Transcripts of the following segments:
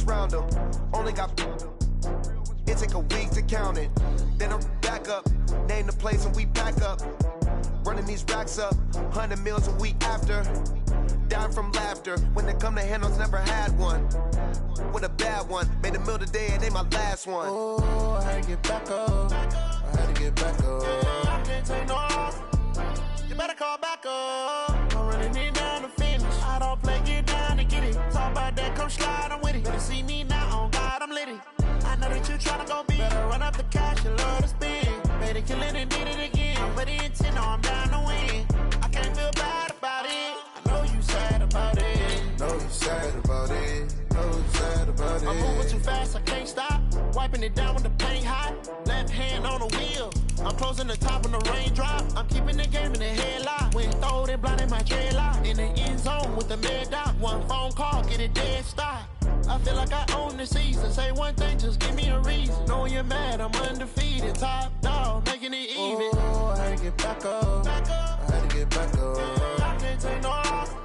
round them. Only got it take a week to count it. Then I'm back up, name the place and we pack up. Running these racks up, 100 meals a week after. Dying from laughter, when it come to handles, never had one. With a bad one, made a meal today and ain't my last one. Oh, I had to get back up, I had to get back up. I can't take no off, you better call back up. I'm running it down to finish, I don't play, get down to get it. Talk about that, come slide, I'm with it. Better see me now, on God, I'm litty. I know that you tryna go big, better run up the cash, you love to spend. Better kill it and did it again, I'm put in 10, I'm down to win. I can't feel bad about it, I know you sad about it. Know you sad about it, know you sad about it. I'm moving too fast, I can't stop. Wiping it down with the paint hot. Left hand on the wheel. I'm closing the top when the raindrop. I'm keeping the game in the headlock. When throwed and blinded my dreadlock. In the end zone with the mad dot. One phone call, get it dead stop. I feel like I own the season. Say one thing, just give me a reason. Knowing you're mad, I'm undefeated. Top dog, making it even. Oh, I had to get back up. I had to get back up. I can't take no off.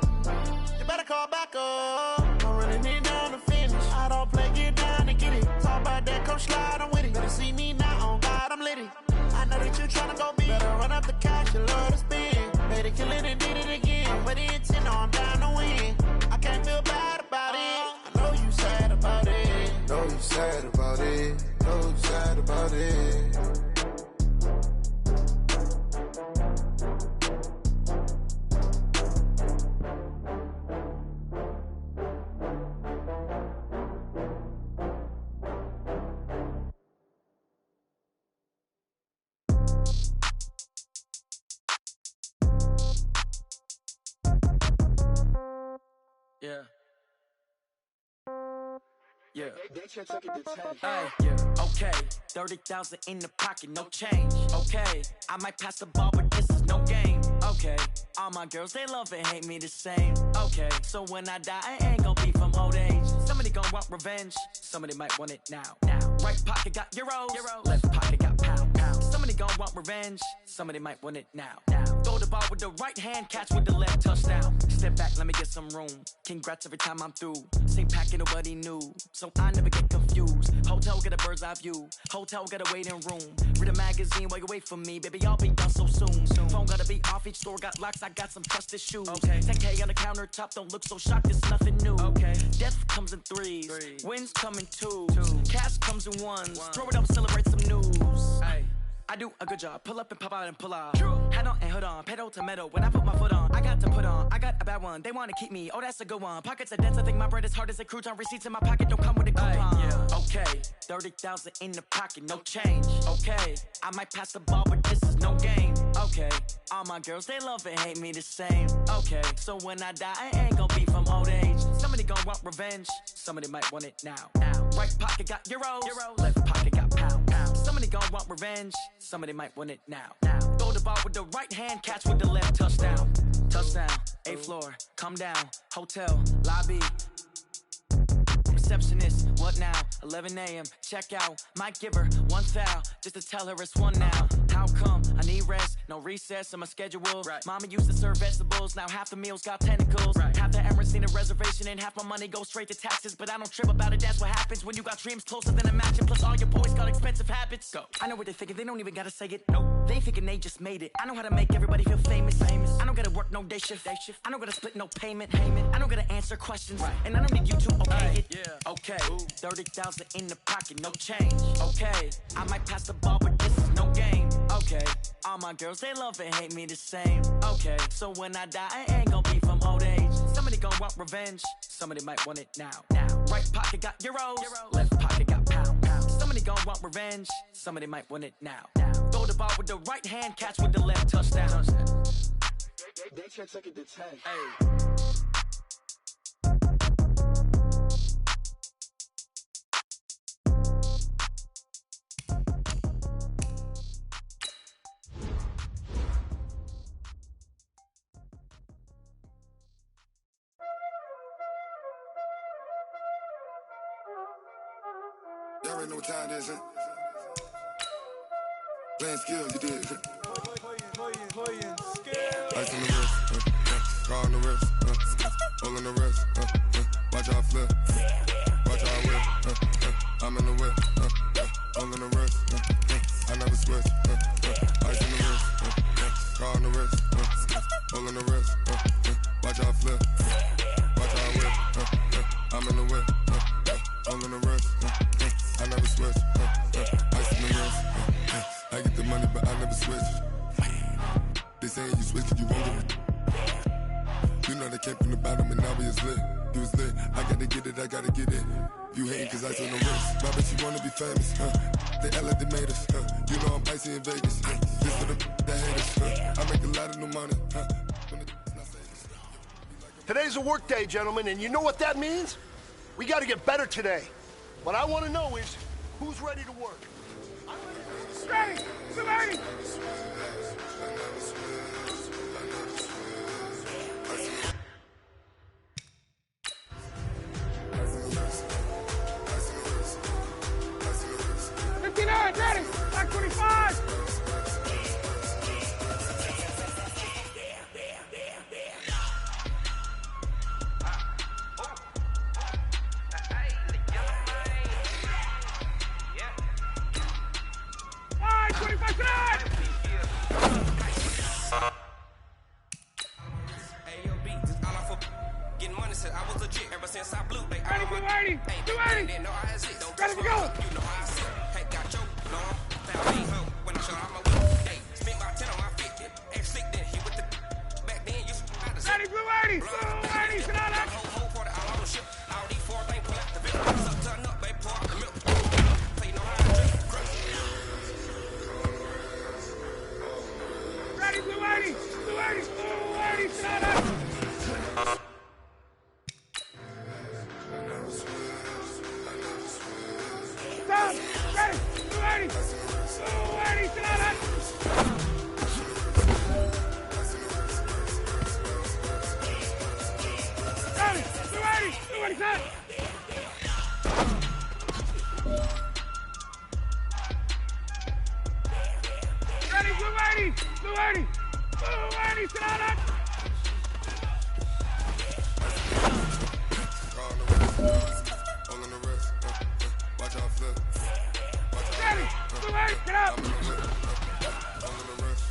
You better call back up. I'm running it down to finish. I don't play, get down to get it. Talk about that, come slide, I'm with it. Better see me now, on God, I'm litty. I know that you tryna go big. Better run up the cash, you love to spend. Better kill it and did it again. But in 10, I'm down to win. I can't feel bad about it. I know you sad about it. Know you sad about it. Know you sad about it. Yeah. Yeah. Hey, yeah. Okay. 30,000 in the pocket, no change. Okay. I might pass the ball, but this is no game. Okay. All my girls, they love and hate me the same. Okay. So when I die, I ain't gon' be from old age. Somebody gon' want revenge. Somebody might want it now. Right pocket got euros. Left pocket got pound. Somebody gon' want revenge. Somebody might want it now. Throw the ball with the right hand, catch with the left, touchdown. Step back, let me get some room. Congrats every time I'm through. Same packet, nobody knew. So I never get confused. Hotel got a bird's eye view. Hotel got a waiting room. Read a magazine while you wait for me. Baby, I'll be done so soon. Phone gotta be off, each store got locks. I got some trusted shoes. 10K on the countertop, don't look so shocked, it's nothing new. Death comes in threes. Wins come in twos. Cash comes in ones. Throw it up, celebrate some news. I do a good job. Pull up and pop out and pull out. Head on and hood on. Pedal to metal. When I put my foot on, I got to put on. I got a bad one. They want to keep me. Oh, that's a good one. Pockets are dense. I think my bread is hard as a crouton. Receipts in my pocket don't come with a coupon. Okay. 30,000 in the pocket. No change. Okay. I might pass the ball, but this is no game. Okay. All my girls, they love and hate me the same. Okay. So when I die, I ain't gon' be from old age. Somebody gon' want revenge. Somebody might want it now. Right pocket got euros. Left pocket got pound. Somebody gon' want revenge. Somebody might want it now. Throw the ball with the right hand, catch with the left, touchdown. Touchdown, 8th floor, come down, hotel, lobby. Receptionist, what now? 11 a.m., check out. Might give her one foul, just to tell her it's one now. How come? I need rest, no recess in my schedule. Mama used to serve vegetables, now half the meals got tentacles. Half the errands need a reservation and half my money goes straight to taxes. But I don't trip about it, that's what happens when you got dreams closer than a match. And plus all your boys got expensive habits. Go. I know what they're thinking, they don't even gotta say it. Nope. They thinking they just made it. I know how to make everybody feel famous. I don't gotta work no day shift. I don't gotta split no payment. I don't gotta answer questions. And I don't need you to okay it. Okay, 30,000 in the pocket, no change. Okay, I might pass the ball, but this is no game. Okay, all my girls, they love and hate me the same. Okay, so when I die, I ain't gon' be from old age. Somebody gon' want revenge. Somebody might want it now. Right pocket got euros. Left pocket got pound. Somebody gon' want revenge. Somebody might want it now. Throw the ball with the right hand, catch with the left, touchdown. They can't take it to 10. Y'all already know what time it is, huh? Playing skill, you did. Ice on the wrist, car on the wrist, hole in the wrist, watch y'all flip, watch y'all whip. I'm on the rest. I never switch. Ice in the wrist. I get the money, but I never switch. They saying you switch, you won't get it. You know they came from the bottom and now we is lit. You was lit. I gotta get it, I gotta get it. You hating cause ice on the wrist. My bitch, you wanna be famous, They act like they made us, You know I'm icy in Vegas, This for the that hate us, I make a lot of new money, Today's a work day, gentlemen, and you know what that means? We gotta get better today. What I wanna know is, who's ready to work? Ready! Ready! Ready! Back 25! I was legit ever since I blew. They ready, all ready, ready. They know I exist. Don't ready to go. You know I sit. Hey, got your long. Found me home when I shot out my whip. Hey, spent my 10 on my 50. Ex slick then he with the back then you out the ready, ready, ready. Sit down. Whole for the all on ship. All these four things pull out the bit. Suck turn up, they pour out the milk. Play no how I drink. Ready, ready, ready, ready. Sit down. Ready, ready, ready, sit down. Ready, set. Ready, sit down. All on the wrist, watch out flip. Ready, get up. All on the wrist,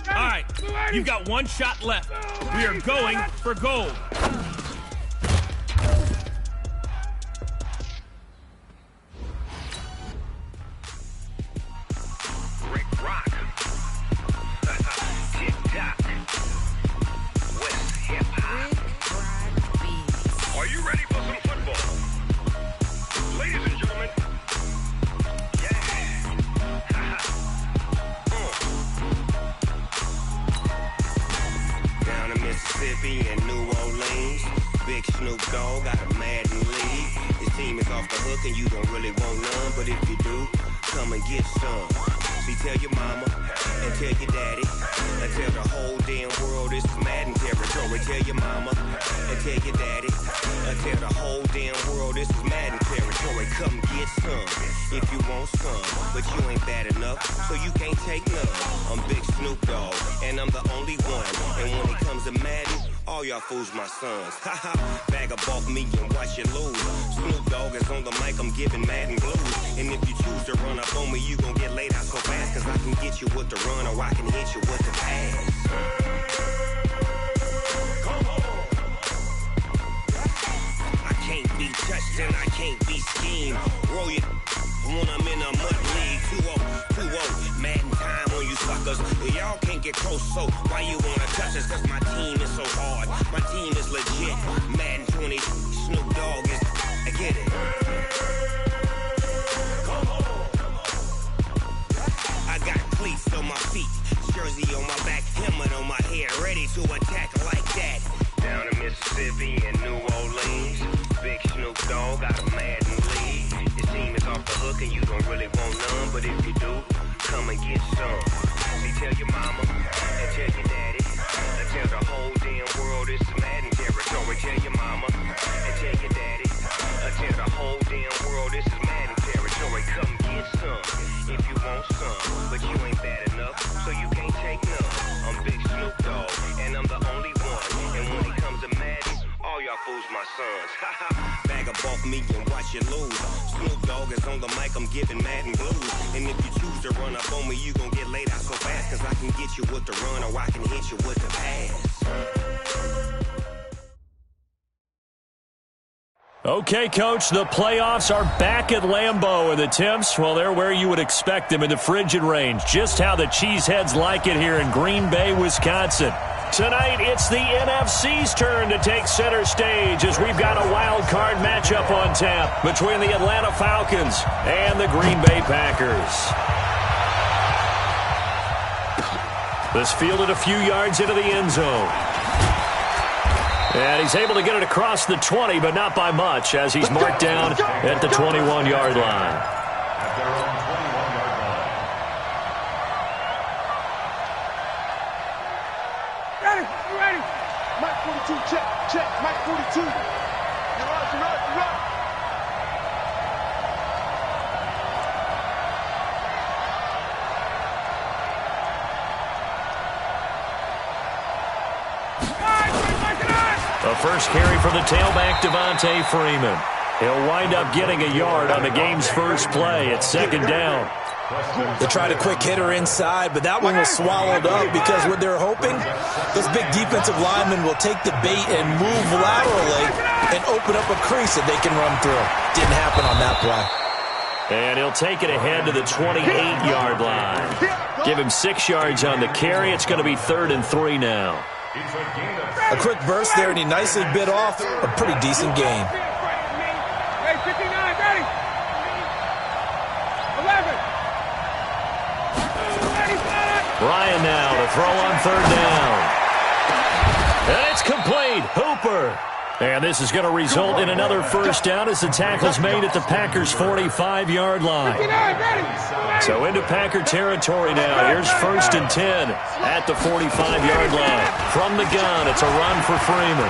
All right, you've got one shot left. We are going for gold. In New Orleans, big Snoop Dogg got a mad in league. His team is off the hook and you don't really want none, but if you do, come and get some. See, tell your mama and tell your daddy and tell the whole damn world this is Madden territory. Tell your mama and tell your daddy and tell the whole damn world this is Madden territory. Come get some if you want some, but you ain't bad enough, so you can't take none. I'm Big Snoop Dogg and I'm the only one, and when it comes to Madden, all y'all fools my sons. Haha, bag up off me and watch you lose. Snoop Dogg is on the mic, I'm giving Madden blues. And if you choose to run up on me, you gon' get laid out so fast, cause I can get you with the run or I can hit you with the pass. Come on. I can't be touched and I can't be schemed. Roll you when I'm in a mud league. 2-0, Madden time on you suckers. Y'all can't get close, so why you wanna touch us? Cause my team is so hard, my team is legit. Madden 20, Snoop Dogg is, I get it. Come on. I got cleats on my feet, jersey on my back, helmet on my head, ready to attack like that. Down in Mississippi and New Orleans, big Snoop Dogg got a Madden league. Your team is off the hook and you don't really want none, but if you do, come and get some. See, tell your mama and tell your daddy and tell the whole damn world it's Madden territory. Tell your mama and tell your daddy and tell the whole damn world this is Madden territory. Come get some if you want some, but you ain't bad enough, so you can't take none. I'm Big Snoop Dogg and I'm the only one, and when it comes to Madden, all y'all fools my sons. Haha. bag up off me and watch you lose. Snoop Dogg is on the mic, I'm giving mad and blues. And if you choose to run up on me, you gon' get laid out so fast. Cause I can get you with the run or I can hit you with the pass. Okay, Coach, the playoffs are back at Lambeau, and the temps, well, they're where you would expect them in the frigid range. Just how the Cheeseheads like it here in Green Bay, Wisconsin. Tonight, it's the NFC's turn to take center stage as we've got a wild card matchup on tap between the Atlanta Falcons and the Green Bay Packers. This fielded a few yards into the end zone. And he's able to get it across the 20, but not by much, as he's marked down at the 21-yard line. Ready. Mike 42, check. Mike 42. You're right. The first carry for the tailback, Devontae Freeman. He'll wind up getting a yard on the game's first play. It's second down. They tried a quick hitter inside, but that one was swallowed up because what they're hoping, those big defensive linemen will take the bait and move laterally and open up a crease that they can run through. Didn't happen on that play. And he'll take it ahead to the 28-yard line. Give him 6 yards on the carry. It's going to be 3rd and 3 now. A quick burst there, and he nicely bit off a pretty decent gain. Hey, 59, ready. 11. Ryan now to throw on 3rd down. And it's complete. Hooper. And this is going to result in another first down as the tackle's made at the Packers' 45-yard line. So into Packer territory now. Here's 1st and 10 at the 45-yard line. From the gun, it's a run for Freeman.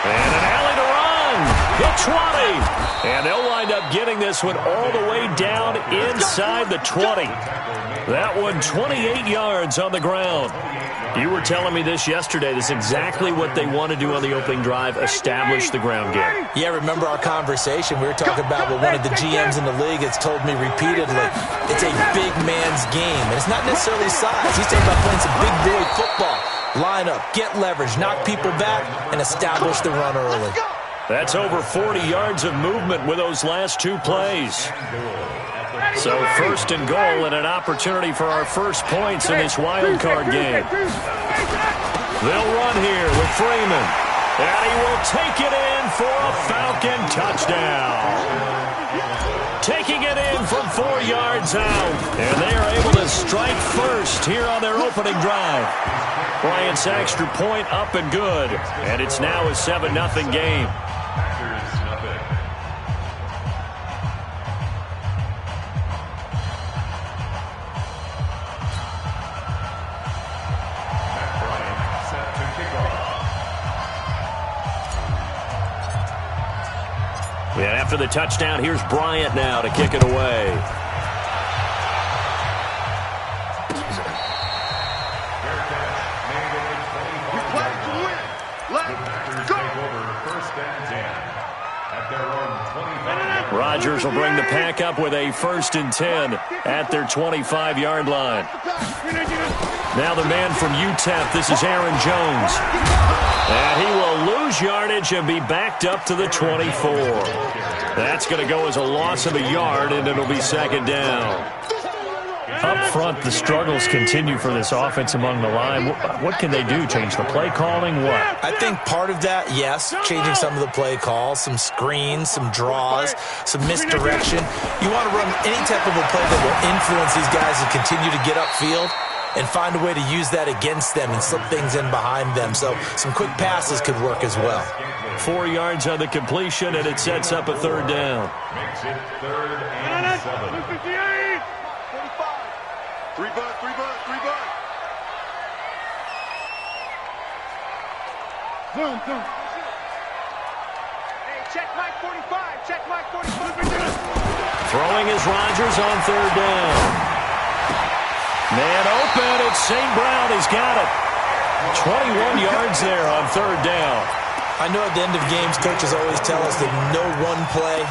And an alley to run. Hit 20. And they'll wind up getting this one all the way down inside the 20. That one 28 yards on the ground. You were telling me this yesterday. This is exactly what they want to do on the opening drive, establish the ground game. Yeah, remember our conversation. We were talking about what one of the GMs in the league has told me repeatedly. It's a big man's game, and it's not necessarily size. He's talking about playing some big boy football. Line up, get leverage, knock people back, and establish the run early. That's over 40 yards of movement with those last 2 plays. So 1st and goal and an opportunity for our first points in this wild card game. They'll run here with Freeman. And he will take it in for a Falcon touchdown. Taking it in from 4 yards out. And they are able to strike first here on their opening drive. Bryant's extra point up and good. And it's now a 7-0 game. And after the touchdown, here's Bryant now to kick it away. Rodgers will bring the pack up with a 1st and 10 at their 25-yard line. Now the man from UTEP, this is Aaron Jones. And he will lose yardage and be backed up to the 24. That's going to go as a loss of a yard, and it'll be 2nd down. Up front, the struggles continue for this offense among the line. What can they do? Change the play calling? What? I think part of that, yes, changing some of the play calls, some screens, some draws, some misdirection. You want to run any type of a play that will influence these guys and continue to get upfield and find a way to use that against them and slip things in behind them. So some quick passes could work as well. 4 yards on the completion, and it sets up a 3rd down. Makes it 3rd and 7. 3 bud. Zoom. Hey, check Mike 45. Throwing is Rodgers on 3rd down. Man open, it's St. Brown. He's got it. 21 yards there on 3rd down. I know at the end of games, coaches always tell us that no one play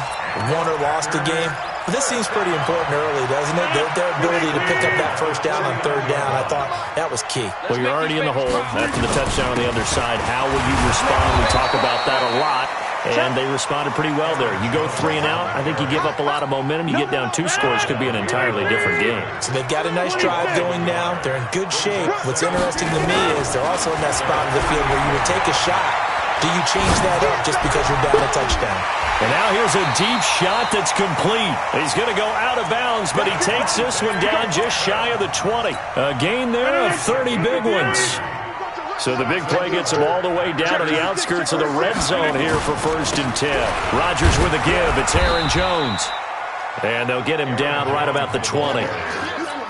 won or lost a game. But this seems pretty important early, doesn't it? Their ability to pick up that first down on third down, I thought that was key. Well, you're already in the hole after the touchdown on the other side. How will you respond? We talk about that a lot. And they responded pretty well there. You go 3 and out, I think you give up a lot of momentum. You get down 2 scores, could be an entirely different game. So they've got a nice drive going now. They're in good shape. What's interesting to me is they're also in that spot of the field where you would take a shot. Do you change that up just because you're down a touchdown? And now here's a deep shot that's complete. He's going to go out of bounds, but he takes this one down just shy of the 20. A gain there of 30 big ones. So the big play gets him all the way down to the outskirts of the red zone here for 1st and 10. Rodgers with a give. It's Aaron Jones. And they'll get him down right about the 20.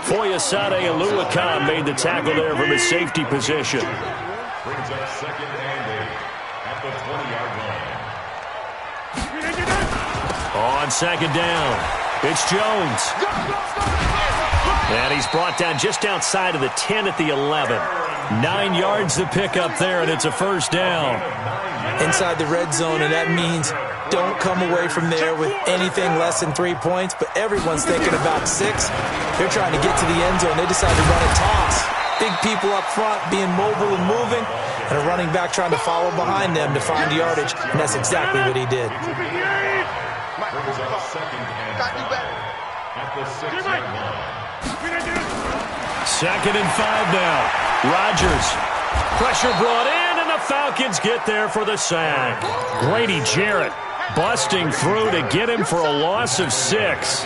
Foyesade Oluwakan made the tackle there from his safety position. Brings up 2nd and 8 at the 20-yard line. On 2nd down, it's Jones. And he's brought down just outside of the 10 at the 11. 9 yards to pick up there, and it's a 1st down. Inside the red zone, and that means don't come away from there with anything less than 3 points, but everyone's thinking about 6. They're trying to get to the end zone. They decide to run a toss. Big people up front being mobile and moving, and a running back trying to follow behind them to find yardage, and that's exactly what he did. Brings up 2nd and 5 at the 6-yard line. 2nd and 5 now. Rodgers. Pressure brought in, and the Falcons get there for the sack. Grady Jarrett busting through to get him for a loss of 6.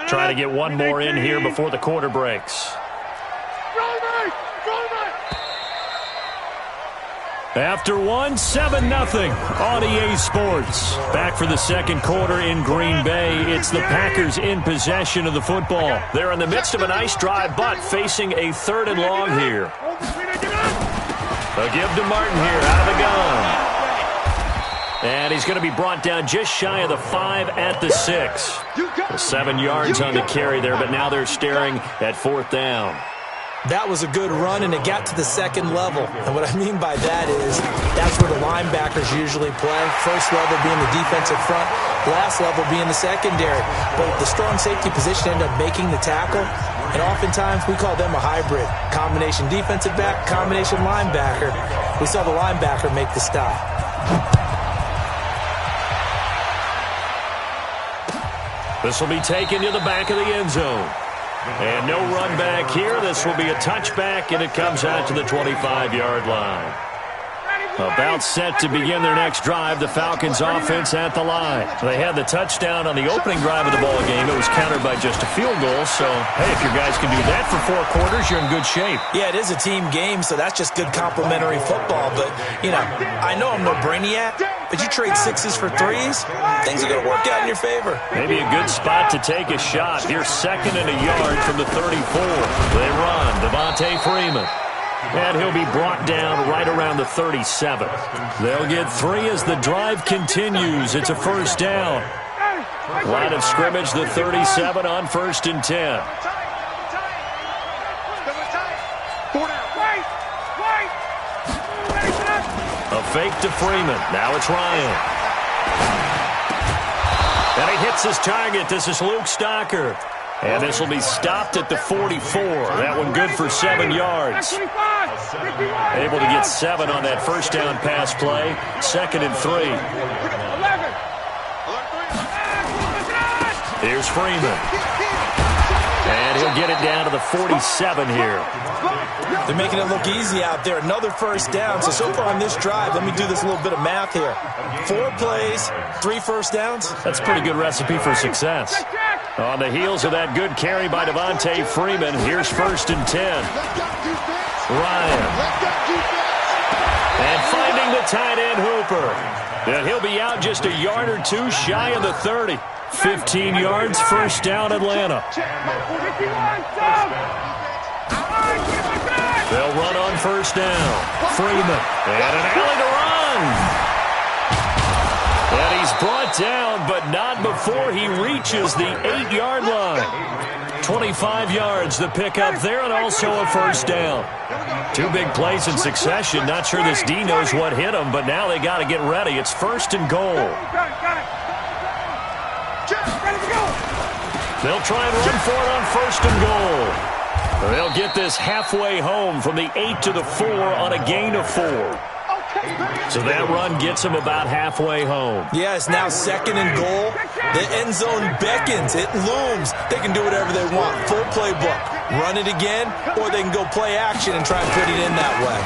Trying to get one more in here before the quarter breaks. After one, 7-0 on EA Sports. Back for the 2nd quarter in Green Bay. It's the Packers in possession of the football. They're in the midst of a nice drive, but facing a 3rd and long here. A give to Martin here out of the gun. And he's going to be brought down just shy of the 5 at the 6. 7 yards on the carry there, but now they're staring at 4th down. That was a good run, and it got to the 2nd level. And what I mean by that is that's where the linebackers usually play. First level being the defensive front, last level being the secondary. But the strong safety position ended up making the tackle, and oftentimes we call them a hybrid. Combination defensive back, combination linebacker. We saw the linebacker make the stop. This will be taken to the back of the end zone. And no run back here. This will be a touchback, and it comes out to the 25-yard line. About set to begin their next drive, the Falcons offense at the line. They had the touchdown on the opening drive of the ball game. It was countered by just a field goal. So, hey, if your guys can do that for 4 quarters, you're in good shape. Yeah, it is a team game, so that's just good complementary football. But, you know, I know I'm no brainiac, but you trade 6s for 3s, things are going to work out in your favor. Maybe a good spot to take a shot. Here's 2nd and a yard from the 34. They run. Devontae Freeman. And he'll be brought down right around the 37. They'll get 3 as the drive continues. It's a 1st down. Line of scrimmage, the 37 on 1st and 10. A fake to Freeman. Now it's Ryan. And he hits his target. This is Luke Stocker. And this will be stopped at the 44. That one good for 7 yards. Able to get 7 on that 1st down pass play. 2nd and 3. Here's Freeman. And he'll get it down to the 47 here. They're making it look easy out there. Another 1st down. So far on this drive, let me do this little bit of math here. 4 plays, 3 1st downs. That's a pretty good recipe for success. On the heels of that good carry by Devontae Freeman, here's 1st and 10. Ryan. And finding the tight end Hooper. And he'll be out just a yard or 2 shy of the 30. 15 yards, 1st down Atlanta. They'll run on 1st down. Freeman. And an alley to run. And he's brought down, but not before he reaches the 8-yard line. 25 yards the pick up there, and also a first down. 2 big plays in succession. Not sure this D knows what hit him, but now they got to get ready. It's first and goal. They'll try and run for it on first and goal. They'll get this halfway home from the 8 to the 4 on a gain of 4. So that run gets them about halfway home. Yeah, it's now second and goal. The end zone beckons. It looms. They can do whatever they want. Full playbook. Run it again, or they can go play action and try and put it in that way.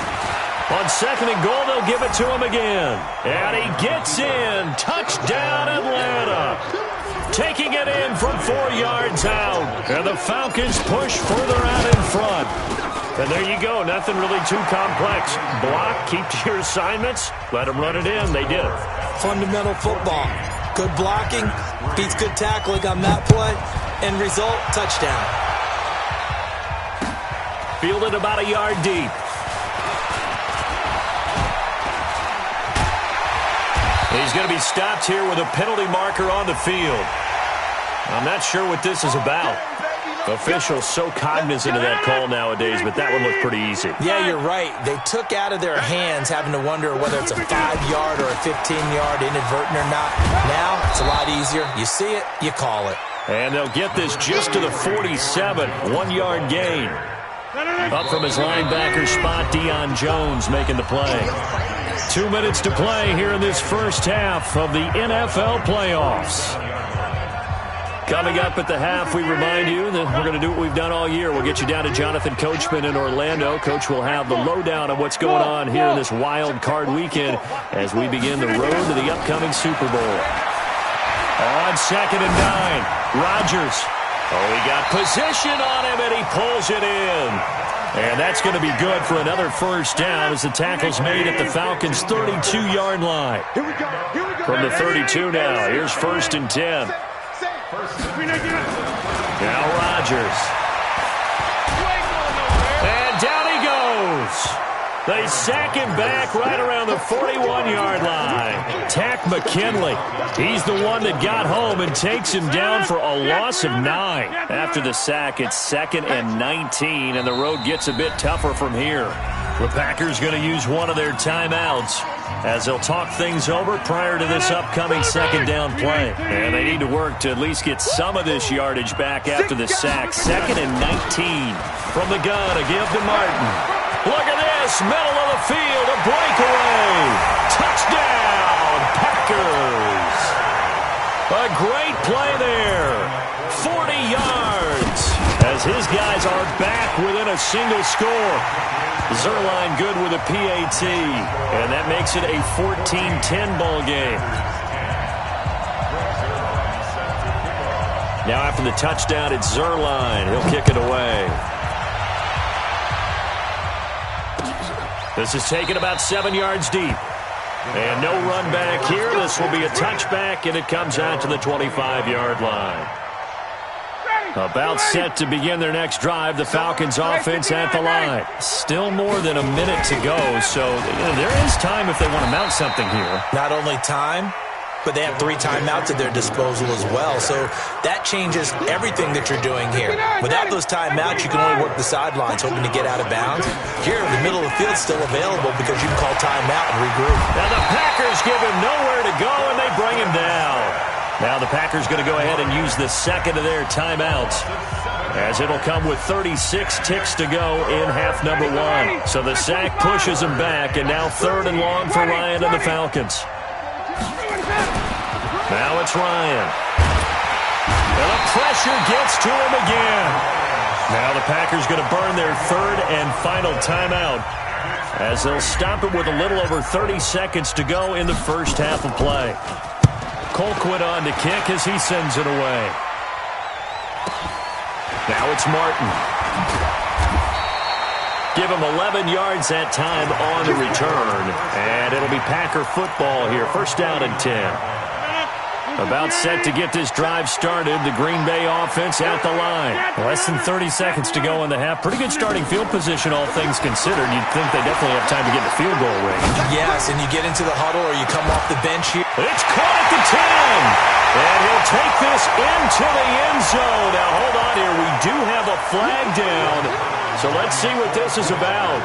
On second and goal, they'll give it to him again. And he gets in. Touchdown, Atlanta. Taking it in from 4 yards out. And the Falcons push further out in front. And there you go. Nothing really too complex. Block, keep to your assignments, let them run it in. They did. Fundamental football. Good blocking beats good tackling on that play. End result, touchdown. Fielded about a yard deep. He's going to be stopped here with a penalty marker on the field. I'm not sure what this is about. Officials so cognizant of that call nowadays, but that one looked pretty easy. Yeah, you're right. They took out of their hands having to wonder whether it's a 5-yard or a 15-yard inadvertent or not. Now, it's a lot easier. You see it, you call it. And they'll get this just to the 47, 1-yard gain. Up from his linebacker spot, Deion Jones making the play. 2 minutes to play here in this first half of the NFL playoffs. Coming up at the half, we remind you that we're going to do what we've done all year. We'll get you down to Jonathan Coachman in Orlando. Coach will have the lowdown on what's going on here in this wild card weekend as we begin the road to the upcoming Super Bowl. On second and 9, Rodgers. Oh, he got position on him, and he pulls it in. And that's going to be good for another first down as the tackle's made at the Falcons' 32-yard line. From the 32 now, here's first and 10. Now Rodgers. And down he goes. They sack him back right around the 41-yard line. Tack McKinley. He's the one that got home and takes him down for a loss of 9. After the sack, it's 2nd and 19, and the road gets a bit tougher from here. The Packers going to use one of their timeouts as they'll talk things over prior to this upcoming second down play. And they need to work to at least get some of this yardage back after the sack. 2nd and 19. From the gun, a give to Martin. Look at this, middle of the field, a breakaway. Touchdown, Packers. A great play there. 40 yards as his guys are back within a single score. Zerline good with a PAT, and that makes it a 14-10 ball game. Now after the touchdown, it's Zerline. He'll kick it away. This is taken about 7 yards deep. And no run back here. This will be a touchback, and it comes out to the 25-yard line. About set to begin their next drive, the Falcons offense at the line. Still more than a minute to go, so there is time if they want to mount something here. Not only time, but they have 3 timeouts at their disposal as well, so that changes everything that you're doing here. Without those timeouts, you can only work the sidelines, hoping to get out of bounds. Here, the middle of the field's still available because you can call timeout and regroup. Now the Packers give him nowhere to go, and they bring him down. Now the Packers going to go ahead and use the second of their timeouts, as it'll come with 36 ticks to go in half number 1. So the sack pushes him back, and now 3rd and long for Ryan and the Falcons. Now it's Ryan. And the pressure gets to him again. Now the Packers going to burn their 3rd and final timeout, as they'll stop it with a little over 30 seconds to go in the first half of play. Colquitt on to kick as he sends it away. Now it's Martin. Give him 11 yards that time on the return. And it'll be Packer football here. First down and 10. About set to get this drive started. The Green Bay offense at the line. Less than 30 seconds to go in the half. Pretty good starting field position, all things considered. You'd think they definitely have time to get the field goal range. Yes, and you get into the huddle or you come off the bench here. It's caught at the 10. And he'll take this into the end zone. Now, hold on here. We do flag down. So let's see what this is about.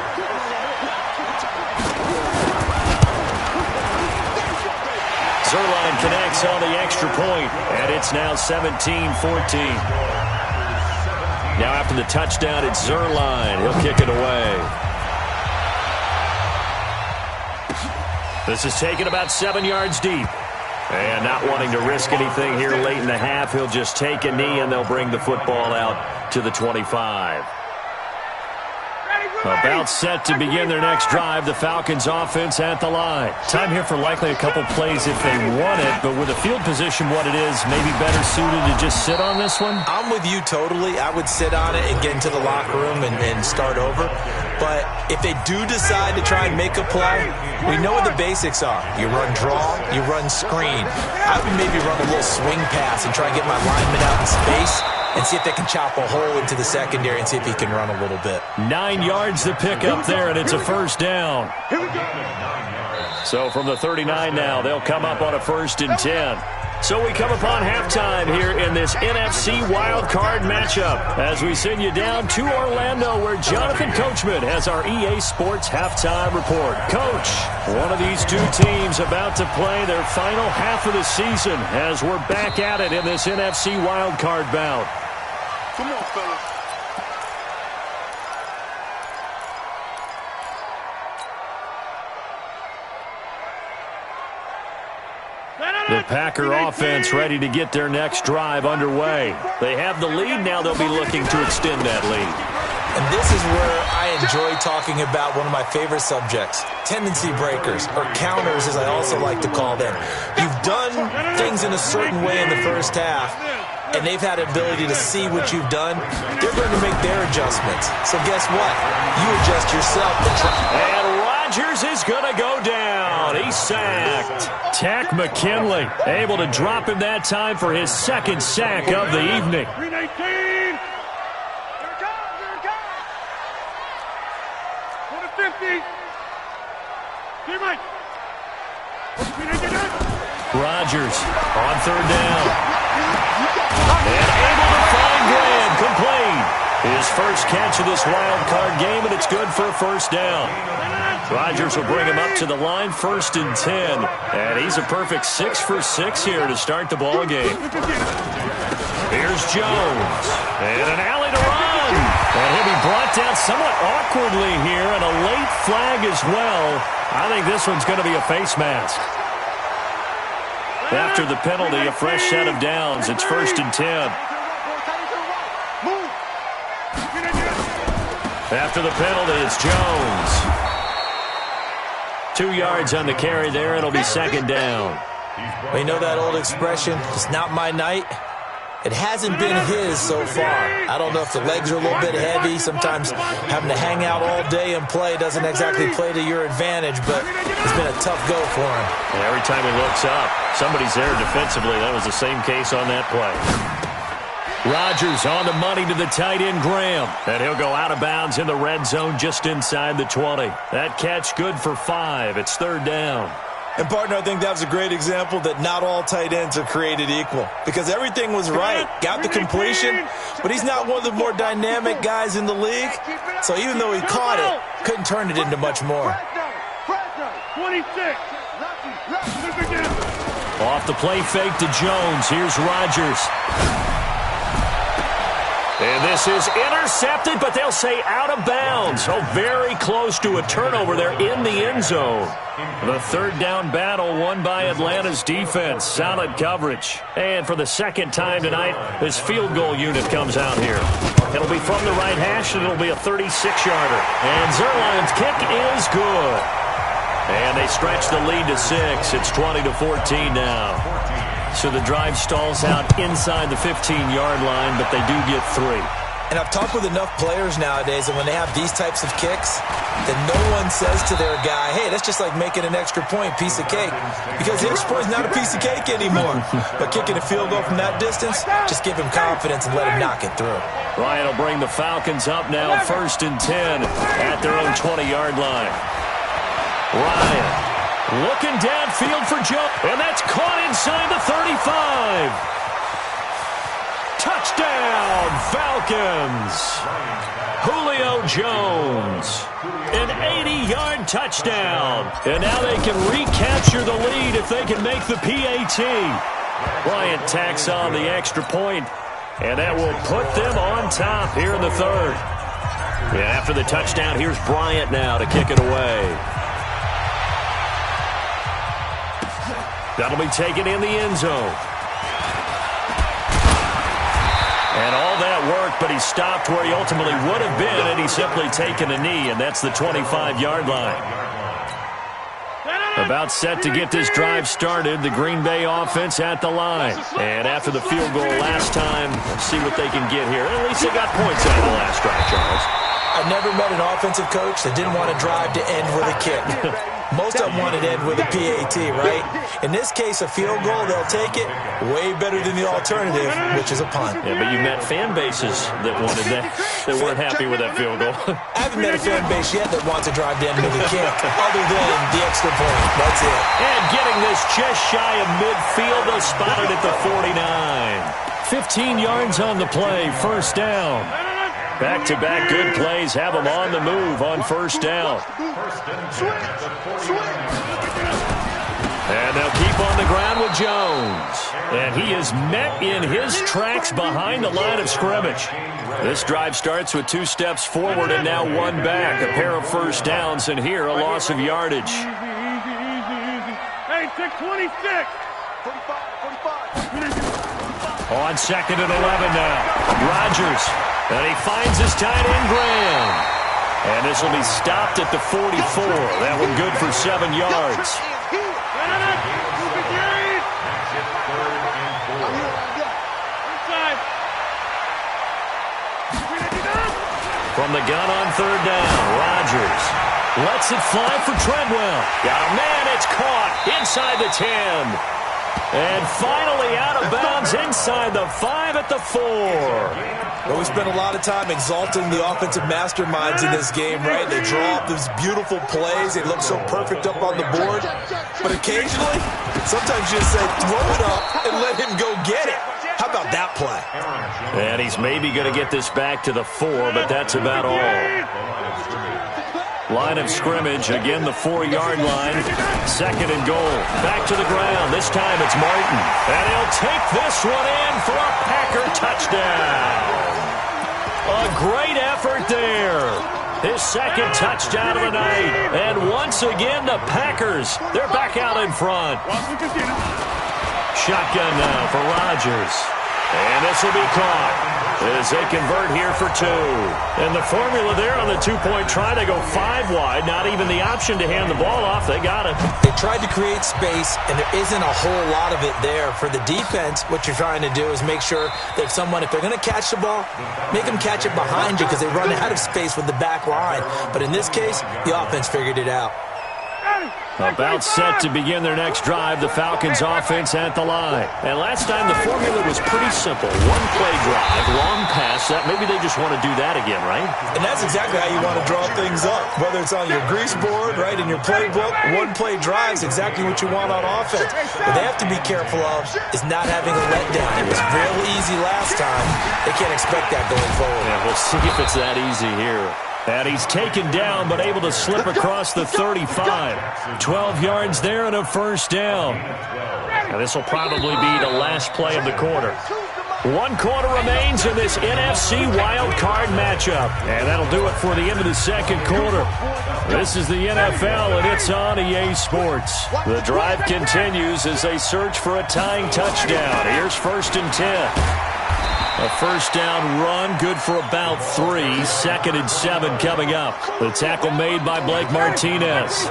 Zerline connects on the extra point, and it's now 17-14. Now after the touchdown, it's Zerline. He'll kick it away. This is taken about 7 yards deep. And not wanting to risk anything here late in the half, he'll just take a knee, and they'll bring the football out to the 25. About set to begin their next drive, the Falcons offense at the line. Time here for likely a couple plays if they want it, but with the field position what it is, maybe better suited to just sit on this one? I'm with you totally. I would sit on it and get into the locker room and start over. But if they do decide to try and make a play, we know what the basics are. You run draw, you run screen. I would maybe run a little swing pass and try and get my lineman out in space and see if they can chop a hole into the secondary and see if he can run a little bit. 9 yards to pick up there, and it's a first down. So from the 39 now, they'll come up on a 1st and 10. So we come upon halftime here in this NFC wildcard matchup as we send you down to Orlando where Jonathan Coachman has our EA Sports halftime report. Coach, one of these two teams about to play their final half of the season as we're back at it in this NFC wildcard bout. Come on, fellas. The Packer offense ready to get their next drive underway. They have the lead now. They'll be looking to extend that lead. And this is where I enjoy talking about one of my favorite subjects, tendency breakers, or counters as I also like to call them. You've done things in a certain way in the first half, and they've had the ability to see what you've done. They're going to make their adjustments. So guess what? You adjust yourself. And Rodgers is going to go down. He's sacked. Tack McKinley able to drop him that time for his second sack of the evening. 319. Here it comes. 50. Teammate. Rodgers on 3rd down. And able to find Graham, complete. His first catch of this wild card game, and it's good for a 1st down. Rodgers will bring him up to the line, 1st and 10. And he's a perfect 6 for 6 here to start the ball game. Here's Jones. And an alley to run. And he'll be brought down somewhat awkwardly here, and a late flag as well. I think this one's going to be a face mask. After the penalty, a fresh set of downs. It's 1st and 10. After the penalty, it's Jones. 2 yards on the carry there. It'll be 2nd down. We know that old expression, it's not my night. It hasn't been his so far. I don't know if the legs are a little bit heavy. Sometimes having to hang out all day and play doesn't exactly play to your advantage, but it's been a tough go for him. And every time he looks up, somebody's there defensively. That was the same case on that play. Rodgers on the money to the tight end, Graham. And he'll go out of bounds in the red zone just inside the 20. That catch good for 5. It's 3rd down. And, partner, I think that was a great example that not all tight ends are created equal. Because everything was right. Got the completion, but he's not one of the more dynamic guys in the league. So even though he caught it, couldn't turn it into much more. 26. Off the play fake to Jones. Here's Rodgers. And this is intercepted, but they'll say out of bounds. So very close to a turnover there in the end zone. The 3rd down battle won by Atlanta's defense. Solid coverage. And for the 2nd time tonight, this field goal unit comes out here. It'll be from the right hash, and it'll be a 36-yarder. And Zerline's kick is good. And they stretch the lead to 6. It's 20-14 now. So the drive stalls out inside the 15-yard line, but they do get 3. And I've talked with enough players nowadays, and when they have these types of kicks, that no one says to their guy, hey, that's just like making an extra point, piece of cake. Because the extra point is not a piece of cake anymore. But kicking a field goal from that distance, just give him confidence and let him knock it through. Ryan will bring the Falcons up now, 1st and 10 at their own 20-yard line. Ryan looking downfield for Joe, and that's caught inside the 35. Touchdown, Falcons. Julio Jones, an 80-yard touchdown. And now they can recapture the lead if they can make the PAT. Bryant tacks on the extra point, and that will put them on top here in the third. And after the touchdown, here's Bryant now to kick it away. That'll be taken in the end zone. And all that worked, but he stopped where he ultimately would have been, and he's simply taken a knee, and that's the 25-yard line. About set to get this drive started, the Green Bay offense at the line. And after the field goal last time, let's see what they can get here. At least they got points out of the last drive, Charles. I've never met an offensive coach that didn't want to drive to end with a kick. Most of them want it to end with a PAT, right? In this case, a field goal, they'll take it way better than the alternative, which is a punt. Yeah, but you met fan bases that wanted that weren't happy with that field goal. I haven't met a fan base yet that wants to drive to end with a kick, other than the extra point. That's it. And getting this just shy of midfield, they'll spot it at the 49. 15 yards on the play, first down. Back-to-back good plays have them on the move on first down. And they'll keep on the ground with Jones. And he is met in his tracks behind the line of scrimmage. This drive starts with 2 steps forward and now 1 back. A pair of first downs, and here a loss of yardage. Easy. Hey, 626. 45. On second and 11 now. Rodgers. And he finds his tight end, Graham. And this will be stopped at the 44. That one good for 7 yards. From the gun on third down, Rodgers lets it fly for Treadwell. Got a man, it's caught inside the 10. And finally out of bounds inside the 5 at the 4. Well, we spent a lot of time exalting the offensive masterminds in this game, right? They draw up these beautiful plays. They look so perfect up on the board. But occasionally, sometimes you just say, throw it up and let him go get it. How about that play? And he's maybe going to get this back to the 4, but that's about all. Line of scrimmage, again the 4-yard line. Second and goal. Back to the ground. This time it's Martin. And he'll take this one in for a Packer touchdown. A great effort there. His second touchdown of the night. And once again, the Packers, they're back out in front. Shotgun now for Rodgers. And this will be caught as they convert here for 2. And the formula there on the 2-point try, they go 5 wide. Not even the option to hand the ball off. They got it. They tried to create space, and there isn't a whole lot of it there. For the defense, what you're trying to do is make sure that if they're going to catch the ball, make them catch it behind you because they run out of space with the back line. But in this case, the offense figured it out. About set to begin their next drive, the Falcons offense at the line. And last time the formula was pretty simple. 1-play drive, long pass. Maybe they just want to do that again, right? And that's exactly how you want to draw things up. Whether it's on your grease board, right, in your playbook, 1-play drive is exactly what you want on offense. What they have to be careful of is not having a letdown. It was real easy last time. They can't expect that going forward. Yeah, we'll see if it's that easy here. And he's taken down, but able to slip across the 35. 12 yards there and a first down. And this will probably be the last play of the quarter. 1 quarter remains in this NFC wild card matchup. And that'll do it for the end of the second quarter. This is the NFL, and it's on EA Sports. The drive continues as they search for a tying touchdown. Here's 1st and 10. A first down run, good for about 3. 2nd and 7 coming up. The tackle made by Blake Martinez.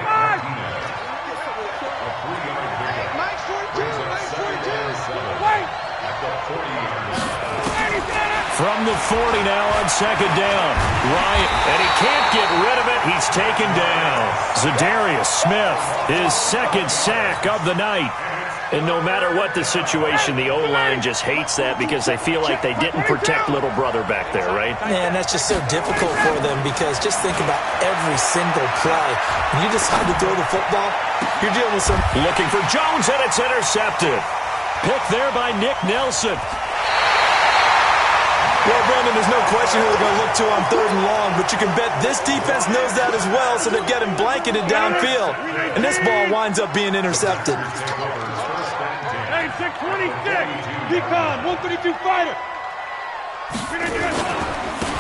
From the 40 now on 2nd down. Ryan, and he can't get rid of it. He's taken down. Zadarius Smith, his 2nd sack of the night. And no matter what the situation, the O-line just hates that because they feel like they didn't protect little brother back there, right? Man, that's just so difficult for them because just think about every single play. When you decide to throw the football, you're dealing with some... Looking for Jones, and it's intercepted. Picked there by Nick Nelson. Well, Brandon, there's no question who they're going to look to on 3rd and long, but you can bet this defense knows that as well, so they've got him blanketed downfield. And this ball winds up being intercepted. Hey, 626. Be calm. 132 fighter.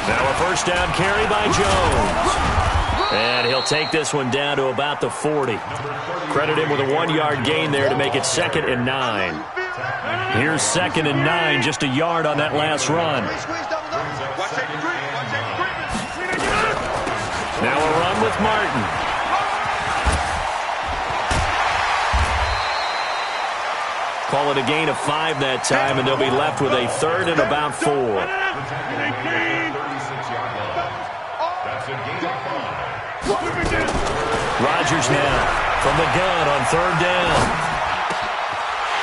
Now a first down carry by Jones. And he'll take this one down to about the 40. Credit him with a 1-yard gain there to make it 2nd and 9. Here's 2nd and 9, just a yard on that last run. Now a run with Martin. Call it a gain of 5 that time, and they'll be left with a 3rd and about 4. Rodgers now from the gun on 3rd down.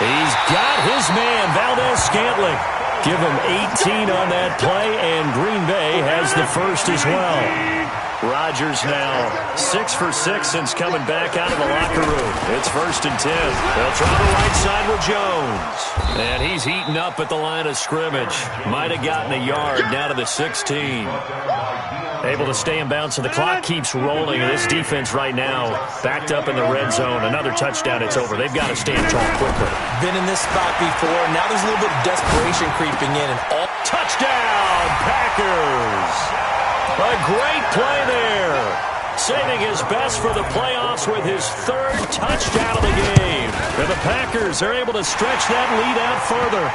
He's got his man, Valdez-Scantling. Give him 18 on that play, and Green Bay has the first as well. Rodgers now 6 for 6 since coming back out of the locker room. It's 1st and 10. They'll try the right side with Jones. And he's heating up at the line of scrimmage. Might have gotten a yard now to the 16. Able to stay in bounds, so the clock keeps rolling. This defense right now backed up in the red zone. Another touchdown, it's over. They've got to stand tall quickly. Been in this spot before. Now there's a little bit of desperation creeping in. And all touchdown, Packers! A great play there. Saving his best for the playoffs with his 3rd touchdown of the game. And the Packers are able to stretch that lead out further.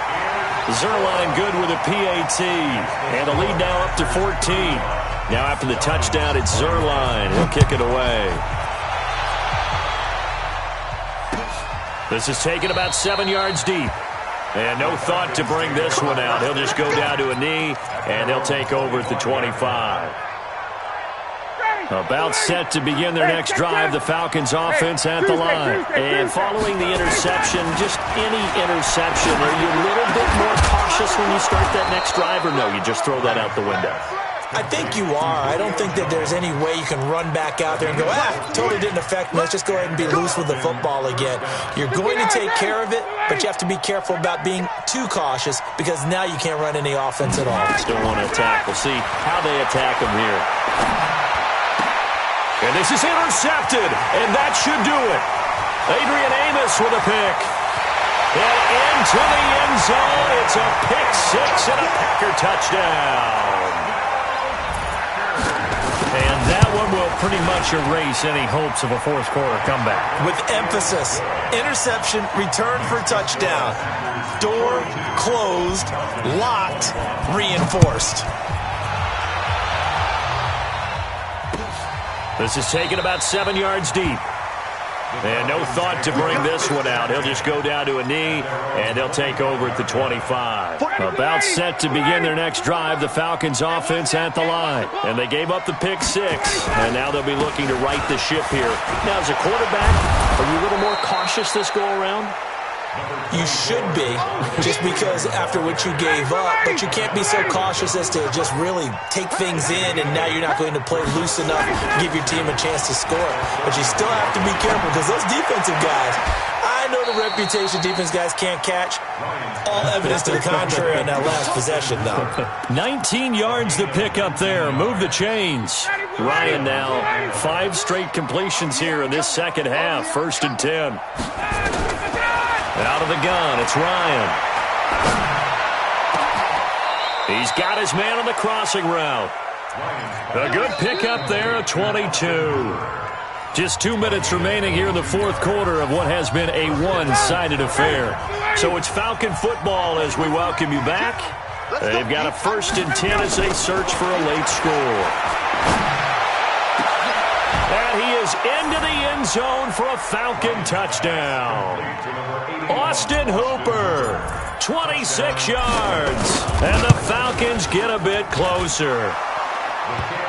Zerline good with a PAT. And the lead now up to 14. Now after the touchdown, it's Zerline. He'll kick it away. This is taken about 7 yards deep. And no thought to bring this one out. He'll just go down to a knee, and they'll take over at the 25. About set to begin their next drive, the Falcons offense at the line. And following the interception, just any interception, are you a little bit more cautious when you start that next drive, or no, you just throw that out the window? I think you are. I don't think that there's any way you can run back out there and go, totally didn't affect me. Let's just go ahead and be loose with the football again. You're going to take care of it, but you have to be careful about being too cautious because now you can't run any offense at all. Still want to attack. We'll see how they attack them here. And this is intercepted, and that should do it. Adrian Amos with a pick. And into the end zone. It's a pick 6 and a Packer touchdown. And that one will pretty much erase any hopes of a fourth-quarter comeback. With emphasis, interception, return for touchdown. Door closed, locked, reinforced. This is taken about 7 yards deep. And no thought to bring this one out. He'll just go down to a knee, and they'll take over at the 25. About set to begin their next drive, the Falcons offense at the line. And they gave up the pick 6, and now they'll be looking to right the ship here. Now, as a quarterback, are you a little more cautious this go-around? You should be, just because after what you gave up, but you can't be so cautious as to just really take things in, and now you're not going to play loose enough to give your team a chance to score. But you still have to be careful because those defensive guys, I know the reputation defense guys can't catch. All evidence to the contrary on that last possession, though. 19 yards to pick up there. Move the chains. Ryan now 5 straight completions here in this second half. 1st and 10. Out of the gun, it's Ryan. He's got his man on the crossing route. A good pickup there at 22. Just 2 minutes remaining here in the fourth quarter of what has been a one-sided affair. So it's Falcon football as we welcome you back. They've got a 1st and 10 as they search for a late score. And he is into the end zone for a Falcon touchdown. Austin Hooper, 26 yards. And the Falcons get a bit closer.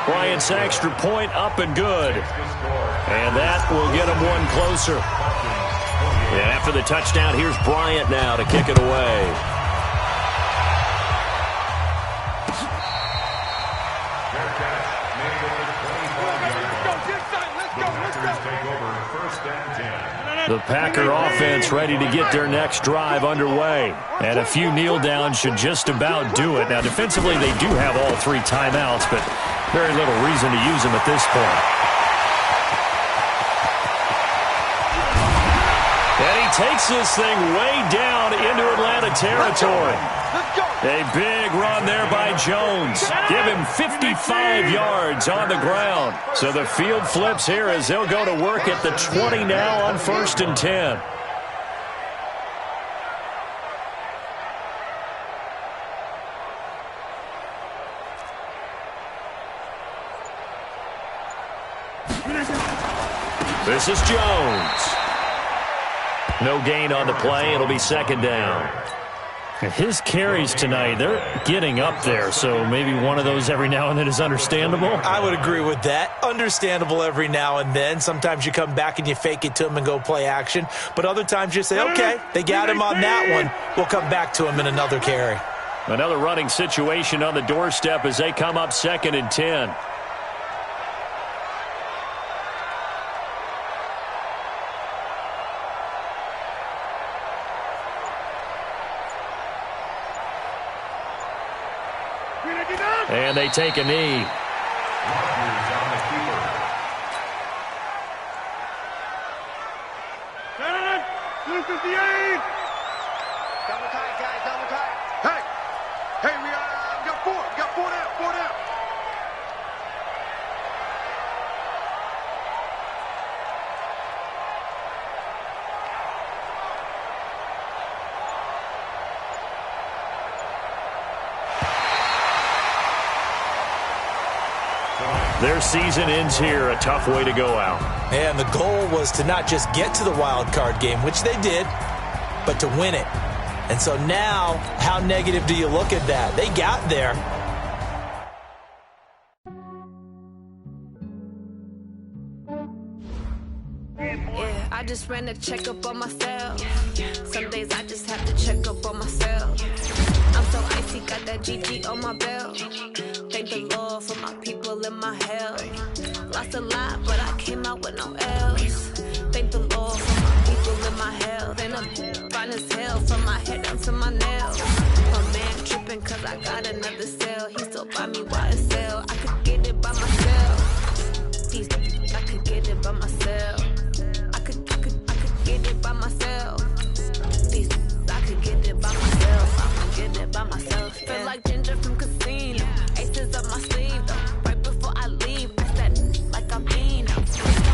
Bryant's extra point up and good. And that will get him one closer. And after the touchdown, here's Bryant now to kick it away. The Packer offense ready to get their next drive underway. And a few kneel downs should just about do it. Now, defensively, they do have all 3 timeouts, but very little reason to use them at this point. And he takes this thing way down into Atlanta territory. A big run there by Jones. Give him 55 yards on the ground. So the field flips here as they'll go to work at the 20 now on 1st and 10. This is Jones. No gain on the play. It'll be 2nd down. His carries tonight, they're getting up there, so maybe one of those every now and then is understandable. I would agree with that. Understandable every now and then. Sometimes you come back and you fake it to him and go play action. But other times you say, okay, they got him on that one. We'll come back to him in another carry. Another running situation on the doorstep as they come up 2nd and 10. And they take a knee. Double tight, guys, double tight. Hey, we got 4 down, 4 down. Their season ends here. A tough way to go out. And the goal was to not just get to the wild card game, which they did, but to win it. And so now, how negative do you look at that? They got there. Yeah, I just ran a checkup on myself. Some days I just have to check up on myself. I'm so icy, got that GG on my belt. Thank the Lord for my people in my health. Lost a lot, but I came out with no L's. Thank the Lord for my people in my health. And I'm fine as hell from my head down to my nails. My man tripping cause I got another cell. He still buy me YSL. I could get it by myself. I could get it by myself. I could get it by myself. I could get it by myself. I'ma get it by myself. Feel like Ginger from Casino. Aces up my sleeve though. Right before I leave, I said like I'm Dino. I'm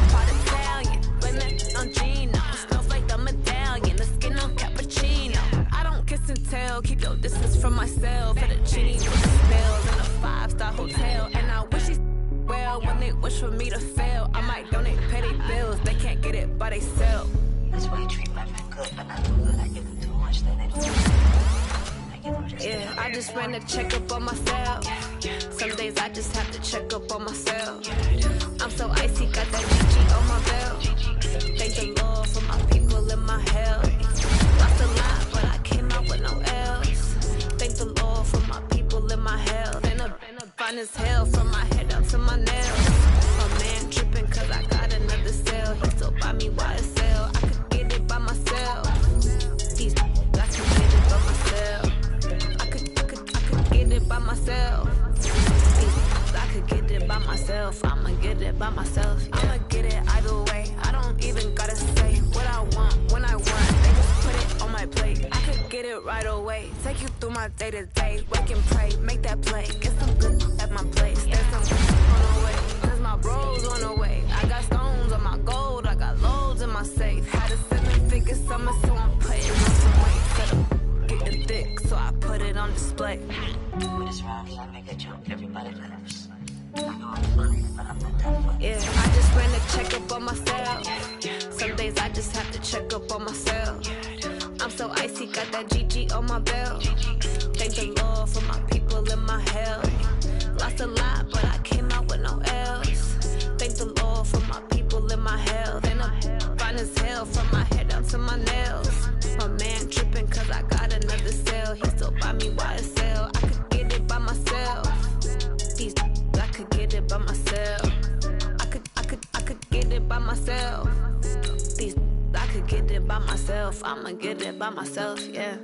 part Italian, blame that on Gino. It smells like the medallion, the skin on cappuccino. I don't kiss and tell, keep your distance from myself. Fettuccine with the spells in a 5-star hotel, and I wish he's well when they wish for me to fail. I might donate petty bills, they can't get it by themselves. That's why you treat my friend good, but not too good. I give them too much, then they don't. Yeah, I just ran a checkup on myself. Some days I just have to check up on myself. I'm so icy, got that GG on my belt. Thank the Lord for my people in my health. Lost a lot, but I came out with no L's. Thank the Lord for my people in my health. And I'm fine as hell from my head down to my nails. My man tripping cause I got another cell. He still buy me YSL. I could get it by myself. I could get it by myself. I could get it by myself. I could get it by myself. I'ma get it by myself. Yeah. I'ma get it either way. I don't even gotta say what I want when I want. They just put it on my plate. I could get it right away. Take you through my day to day. Wake and pray, make that play. Get some good at my place. There's some on the way. Cause my bros on the way. I got stones on my gold. I got loads in my safe. Had a 7-figure summer, so I'm putting on some weight. Set up, getting thick, so I put it on display. With this round, I make a jump. Everybody laughs. I know I'm funny, but I'm not that funny. Yeah, I just ran a checkup on myself. Some days I just have to check up on myself. I'm so icy, got that GG on my belt. Thank the Lord for my people in my health. Lost a lot, but I came out with no L's. Thank the Lord for my people in my health. And I'm fine as hell from my head down to my nails. My man tripping cause I got another cell. He still buy me YSL. I could get it by myself. I could get it by myself. I could get it myself. These I could get it by myself. I'ma get it by myself, yeah.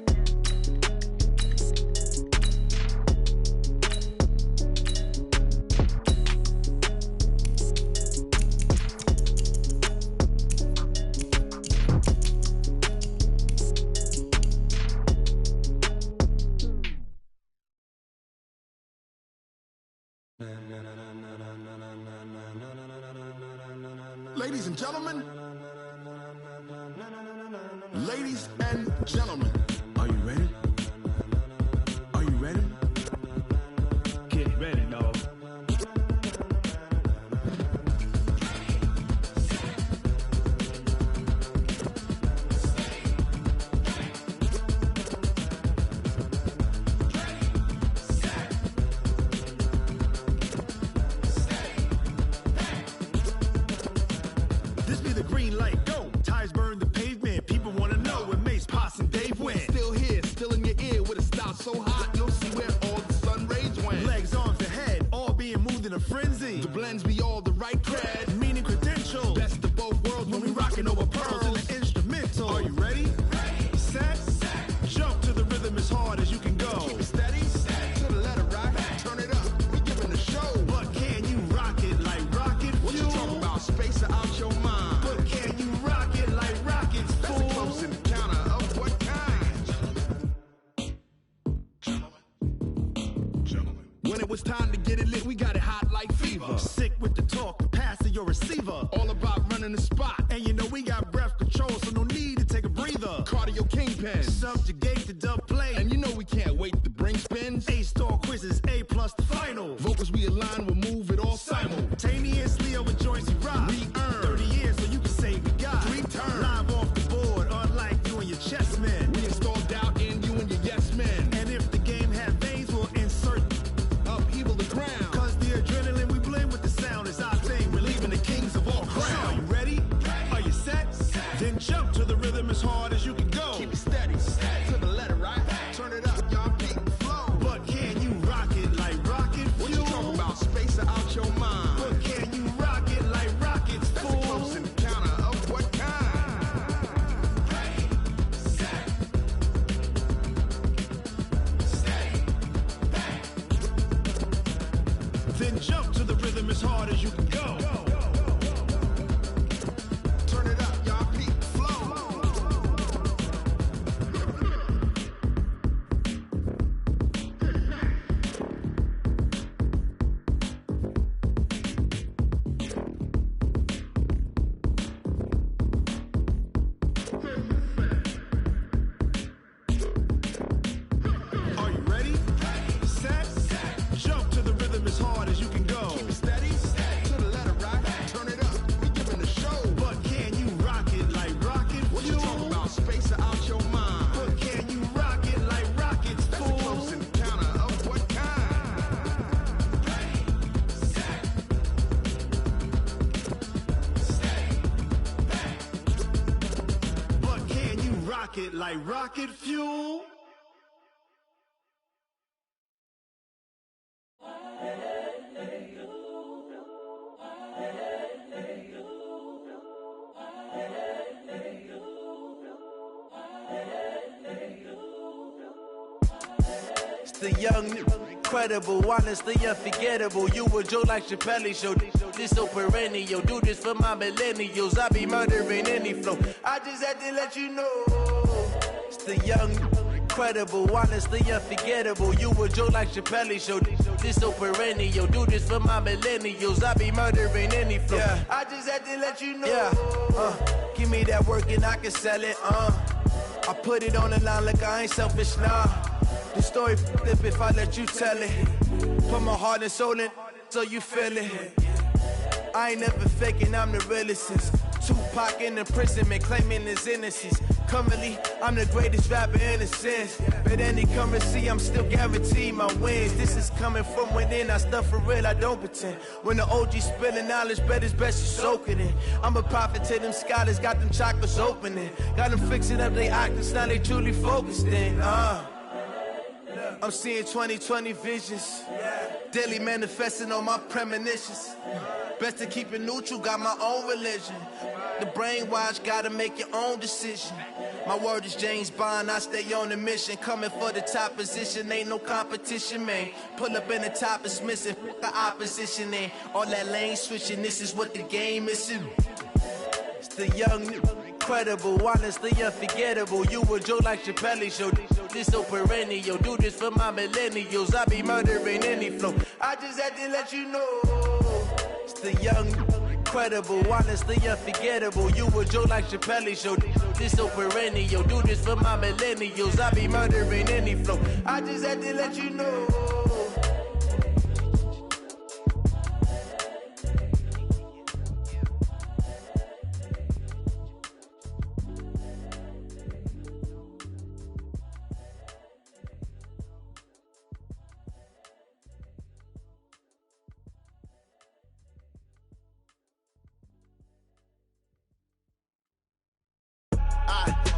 Ladies and gentlemen, ladies and gentlemen, are you ready? Are you ready? Get ready, dog. This be the green light, go. Tires burn the pavement. People wanna know when Mace, Potts, and Dave went. Still here, still in your ear with a style so hot, you'll see where all the sun rays went. Legs, arms, and head, all being moved in a frenzy. The blends be all the right cred, meaning credentials. best of both worlds When we rockin' over pearls in the instrumental. Are you ready? Set, jump to the rhythm as hard as you can go. Keep it steady, to the letter right, turn it up, we giving the show. But can you rock it like rocket fuel? What you talking about, space out your mind? But can you rock it like rockets, That's fool? a close encounter of what kind? Gentlemen. When it was time to get it lit, we got it hot like fever. Sick with the talk, pass to your receiver. All about running the spot. And you know we got breath control, so no need to take a breather. Cardio kingpin. Subjugate the dub play. And you know we can't wait to bring spins. A-star quizzes, A+ the final. Vocals we align, we'll move it all Simultaneously over joints we rock. We earn 30 years so you can say we got 3 turns. live off the board, unlike you and your chess men. We install doubt in you and your yes men. And if the game had veins, we'll insert Upheaval the ground. Cause the adrenaline we blend with the sound is our thing, relieving the kings of all crowns. Are you ready? Are you set? Then jump to the rhythm as hard as you can go. Keep it steady, to the letter right. Turn it up, y'all beat the flow. But can you rock it like rocket fuel? What you talking about, space out your mind? But can you rock it like rockets, That's fool? a close encounter of what kind? Then jump to the rhythm as hard as you can go. Turn it up, y'all beat the flow. Are you ready? Set, jump to the rhythm as hard as you can go. Keep it steady, to the letter right. Turn it up, we giving the show. But can you rock it like rocket What you fuel? talking about, space out your mind? But can you rock it like rockets, That's a fool? close encounter of what kind? But can you rock it like rocket fuel? It's the young, incredible, honestly unforgettable. You a Joe like Chappelle show. This so perennial. Do this for my millennials. I be murdering any flow. I just had to let you know. It's the young, incredible, honestly unforgettable. You a Joe like Chappelle show. This so perennial. Do this for my millennials. I be murdering any flow. Yeah. I just had to let you know. Yeah. Give me that work and I can sell it. I put it on the line like I ain't selfish, nah. The story flip if I let you tell it. Put my heart and soul in so you feel it. I ain't never faking, I'm the realest since Tupac in imprisonment, claiming his innocence. Currently, I'm the greatest rapper in a sense. But any currency, I'm still guaranteed my wins. This is coming from within, I stuff for real, I don't pretend. When the OG spilling knowledge, bet it's best you soak it in. I'm a prophet to them scholars, got them chakras opening. Got them fixing up their octaves, now they truly focused in. I'm seeing 2020 visions. Daily manifesting on my premonitions. Best to keep it neutral, got my own religion. The brainwash, gotta make your own decision. My word is James Bond, I stay on the mission. Coming for the top position, ain't no competition, man. Pull up in the top is missing, the opposition ain't. All that lane switching, this is what the game is. It's the young, incredible, honestly unforgettable. You a Joe like Chappelle show, this so perennial. Do this for my millennials, I be murdering any flow. I just had to let you know. It's the young, incredible, honestly unforgettable. You a Joe like Chappelle show, this so perennial. Do this for my millennials, I be murdering any flow. I just had to let you know.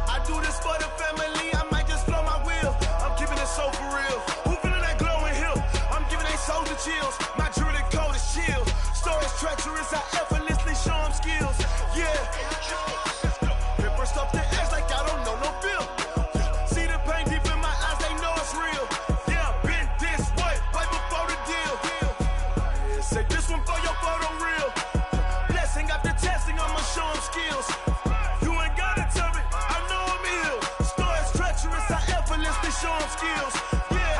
I do this for the family, I might just blow my wheel. I'm keeping it so for real. Who feeling that glowing hill? I'm giving they soldier chills. My jewelry code is chill. Stories treacherous, I effortlessly show them skills. Yeah. Paper stuff the edge like I don't know no feel. See the pain deep in my eyes, they know it's real. Yeah, been this way, right before the deal. Say this one for your photo real. Blessing after testing, I'ma show them skills. Show them skills. Yeah,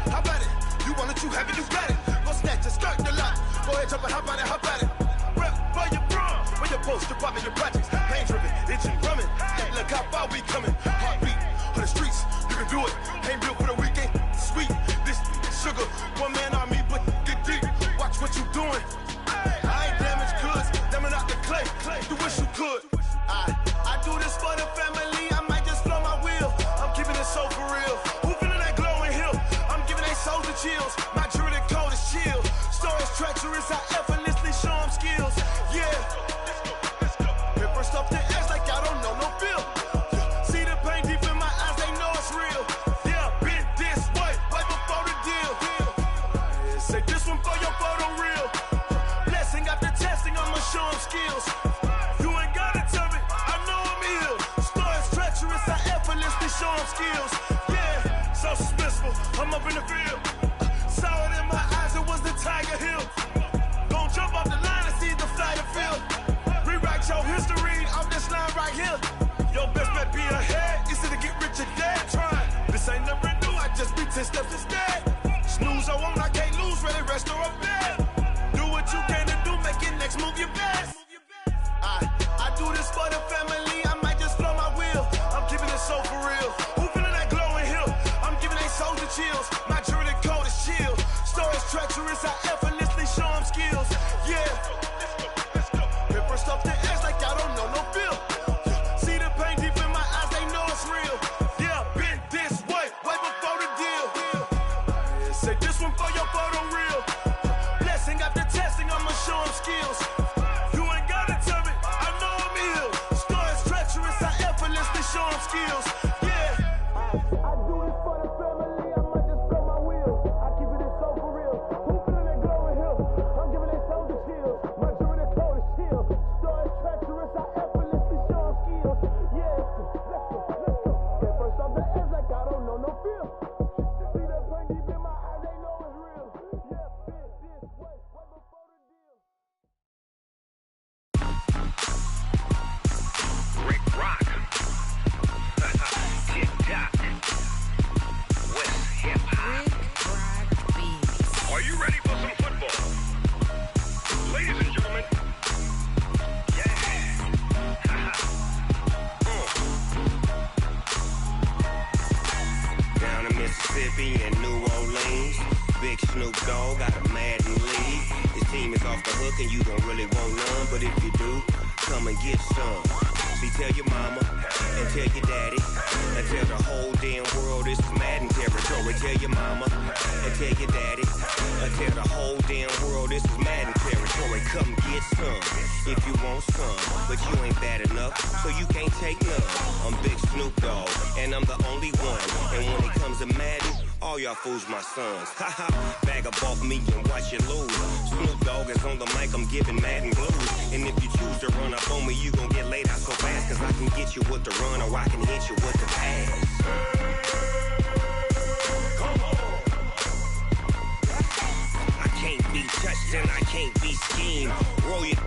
how about it? You want it, you have it, you got it. Go snatch a skirt the lot. Go ahead, jump and hop on it. Rep for your prom, for your post, your poppin', your projects. Pain driven, itching, drumming. Hey, look how far we coming. Heartbeat on the streets, you can do it. Ain't built for the weekend. Sweet, this sugar, one man army, but get deep. Watch what you doing. I ain't damaged goods, damn out the clay. You wish you could. I do this for the family. I might just blow my wheel. I'm keeping it so for real. Who feeling that glowing hill? I'm giving they soldier chills. My jewelry code is chill. Stories treacherous, I effortlessly show them skills. Yeah. Paper stuff the edge like I don't know no feel. See the pain deep in my eyes, they know it's real. Yeah, been this way, right before the deal. Say this one for your photo real. Blessing after testing, I'ma show them skills. You ain't gotta tell me, I know I'm ill. Stories treacherous, I effortlessly show them skills. Yeah, so suspenseful, I'm up in the field. Saw it in my eyes, it was the Tiger Hill. Gon' jump off the line and see the fly the field. Rewrite your history off this line right here. Your best bet be ahead, easy to get rich or dead. Try, this ain't never new, I just be 10 steps instead. Snooze I won't, I can't lose, ready, rest or a bed. Do what you can to do, make it next move your best. I do this for the family, I might just blow my wheel. I'm keeping it so for real. Who feeling that glowing hill? I'm giving they soldier chills. My jewelry code is chill. Stories treacherous, I effortlessly show them skills. Yeah. Paper stuff the edge like I don't know no feel. See the pain deep in my eyes, they know it's real. Yeah, been this way, right before the deal. Say this one for your photo real. Blessing after testing, I'ma show them skills. You ain't gotta tell me, I know I'm ill. Stories treacherous, I effortlessly show them skills. Yeah. I do this for the family, I might just blow my wheel. I keep it so for real. Who feeling that glowing hill? I'm giving they soldier chills. My jewelry code is chill. Stories treacherous, I effortlessly show them skills. Yeah, let's go. Paper stuff the edge like I don't know no feel. See that pain deep in my eyes, they know it's real. Yeah, been this way, right before the deal. Rick Rock. TikTok. West Hip Hop. Are you ready for some football? Ladies and gentlemen. Yeah. Down in Mississippi and New Orleans, Big Snoop Dogg got a Madden league. His team is off the hook and you don't really want none, but if you do, come and get some. See, tell your mama and tell your daddy and tell the whole damn world this is Madden territory. Tell your mama and tell your daddy and tell the whole damn world this is Madden territory. Come get some if you want some, but you ain't bad enough, so you can't take none. I'm Big Snoop Dogg and I'm the only one, and when it comes to Madden, All y'all fools my sons. Haha, bag up off me and watch you lose. Snoop Dogg is on the mic, I'm giving Madden blues. And if you choose to run up on me, you gon' get laid out so fast. Cause I can get you with the run or I can hit you with the pass. Come on. I can't be touched and I can't be schemed. Roll you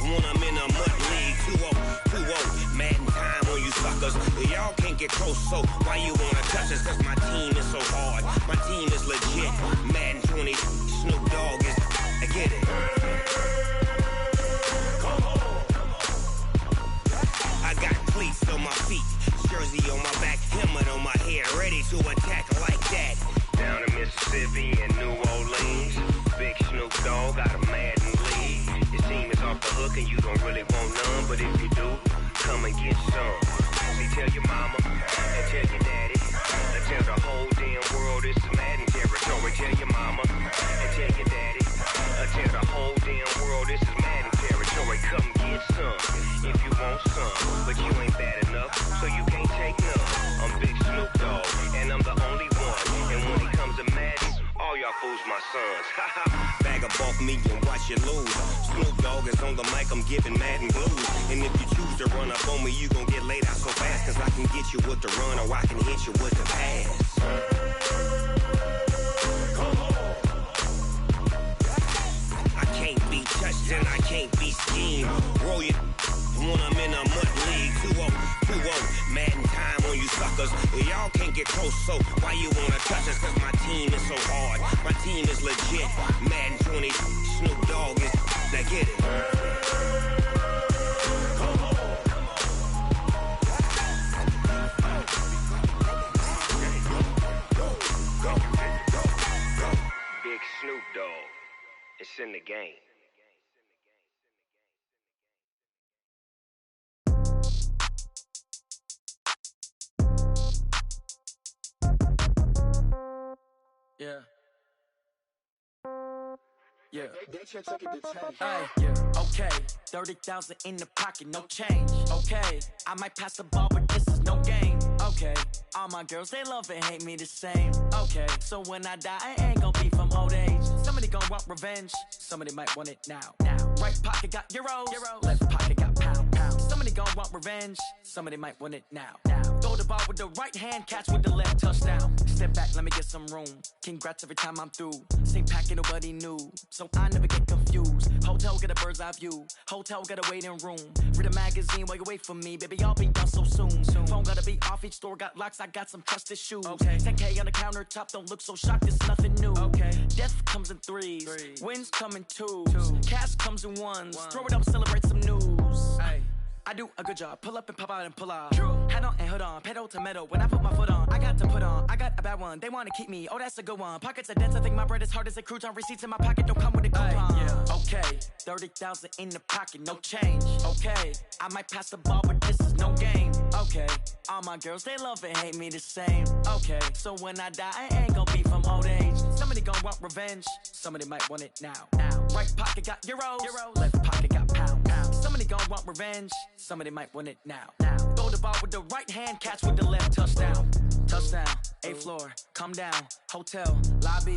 when I'm in a mud league. 2-0, 2-0, Madden time on you suckers. Y'all can't get close, so why you wanna touch us? Cause my team is so hard, my team is legit. Madden 20, Snoop Dogg is, I get it. Come on. I got cleats on my feet, jersey on my back, helmet on my head, ready to attack like that. Down in Mississippi and New Orleans, big Snoop Dogg got a Madden league. Your team is off the hook and you don't really want none, but if you do, come and get some. See, tell your mama and tell your daddy, and tell the whole damn world it's Madden territory. Tell your mama and tell your daddy, and tell the whole damn world this is Madden territory. Come get some if you want some, but you ain't bad enough, so you can't take none. I'm Big Snoop Dogg, and I'm the only one. And when it comes to Madden, all y'all fools my sons. Bag up off me and watch you lose. Snoop Dogg is on the mic, I'm giving Madden blues. And if you choose to run up on me, you gon' get laid out so fast. Cause I can get you with the run or I can hit you with the pass. Come on. I can't be touched and I can't be schemed. Roll you when I'm in a mud league. 2-0, 2-0, Madden time on you suckers. Y'all can't get close, so why you wanna touch us? Cause my team is so hard, my team is legit. Madden 20, Snoop Dogg is, now get it. Come on. Big Snoop Dogg, it's in the game. Yeah. Yeah. They should take it to 10. Hey, yeah. Okay. 30,000 in the pocket, no change. Okay. I might pass the ball, but this is no game. Okay. All my girls, they love and hate me the same. Okay. So when I die, I ain't gon' be from old age. Somebody gon' want revenge. Somebody might want it now. Right pocket got euros. Left pocket got pound. Somebody gon' want revenge. Somebody might want it now. Throw the ball with the right hand, catch with the left, touchdown. Step back, let me get some room. Congrats every time I'm through. Same packet, nobody knew, so I never get confused. Hotel get a bird's eye view. Hotel got a waiting room. Read a magazine while you wait for me, baby. I'll be done so soon. Phone gotta be off. Each store got locks. I got some trusted shoes. 10K on the countertop. Don't look so shocked. It's nothing new. Death comes in threes. Wins come in twos. Cash comes in ones. Throw it up, celebrate some news. I do a good job. Pull up and pop out and pull out. True. Head on and hood on. Pedal to metal. When I put my foot on, I got to put on. I got a bad one. They want to keep me. Oh, that's a good one. Pockets are dense. I think my bread is hard as a crouton. Receipts in my pocket don't come with a coupon. Yeah. Okay. 30,000 in the pocket. No change. Okay. I might pass the ball, but this is no game. Okay. All my girls, they love and hate me the same. Okay. So when I die, I ain't gonna be from old age. Somebody gon' want revenge. Somebody might want it now. Right pocket got euros. Left pocket got pound. Somebody gon' want revenge. Somebody might want it now. Throw the ball with the right hand, catch with the left, touchdown. Touchdown, 8th floor, come down, hotel, lobby.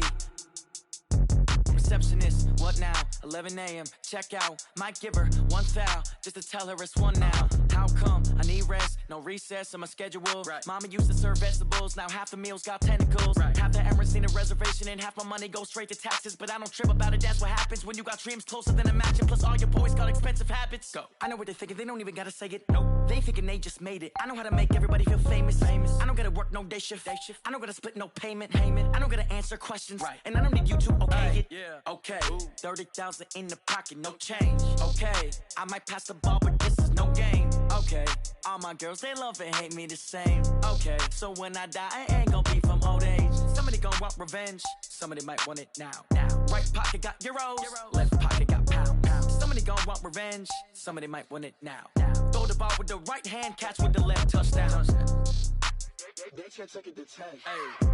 Receptionist, what now? 11 a.m., check out. Might give her one foul, just to tell her it's one now. How come? I need rest, no recess in my schedule. Mama used to serve vegetables, now half the meals got tentacles. Half the Emirates need a reservation and half my money goes straight to taxes. But I don't trip about it, that's what happens when you got dreams closer than a match. And plus all your boys got expensive habits. Go. I know what they're thinking, they don't even gotta say it. Nope. They thinking they just made it. I know how to make everybody feel famous. I don't gotta work no day shift. I don't gotta split no payment. I don't gotta answer questions. And I don't need you to okay it. Okay, 30,000 in the pocket, no change. Okay, I might pass the ball, but this is no game. Okay, all my girls, they love and hate me the same. Okay, so when I die, I ain't gonna be from old age. Somebody gon' want revenge. Somebody might want it now. Right pocket got euros. Left pocket got pound. Somebody gon' want revenge. Somebody might want it now. Throw the ball with the right hand, catch with the left, touchdown. They should take it to 10. Hey.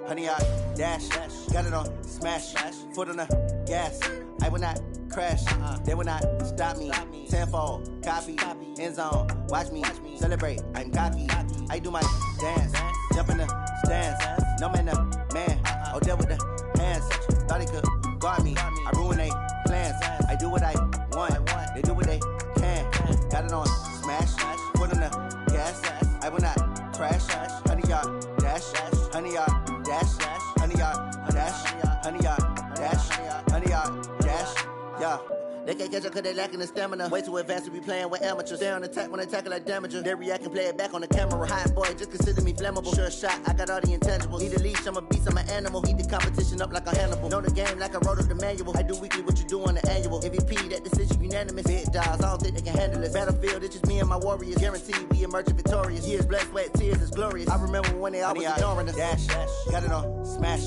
Honey, I dash, got it on smash, foot on the gas. I will not crash, they will not stop me. Tenfold, copy, end zone, watch me celebrate. I'm cocky, I do my dance, jump in the stands. No man, the man, oh, deal with the hands. Thought he could guard me, I ruin they plans. I do what I want, they do what they can. Got it on smash, foot on the gas. I will not crash, honey, y'all dash, honey, y'all dash, honey, y'all dash, honey, y'all dash, honey, y'all dash, yeah. They can't catch up cause they lacking the stamina. Way too advanced to be playing with amateurs. Stay on attack when they tackle like damager. They react and play it back on the camera. Hot boy, just consider me flammable. Sure shot, I got all the intangibles. Need a leash, I'm a beast, I'm an animal. Heat the competition up like a Hannibal. Know the game like I wrote up the manual. I do weekly what you do on the annual. MVP, that decision unanimous. Big dogs, I don't think they can handle it. Battlefield, it's just me and my warriors. Guaranteed we emerge victorious. Years, blood, sweat, tears, is glorious. I remember when they always ignoring us. Dash, got it on smash,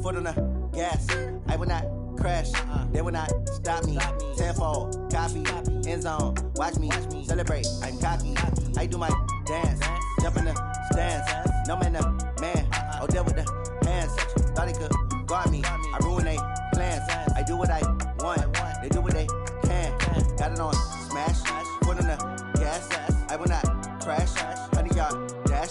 foot on the gas. I will not crash, they will not stop me. Tenfold, copy, end zone, watch me celebrate. I'm cocky, I do my dance, jump in the stands. No man, the man, oh, deal with the hands. Thought he could guard me, I ruin they plans. I do what I want, they do what they can. Got it on smash, foot on the gas. I will not crash, honey, y'all dash,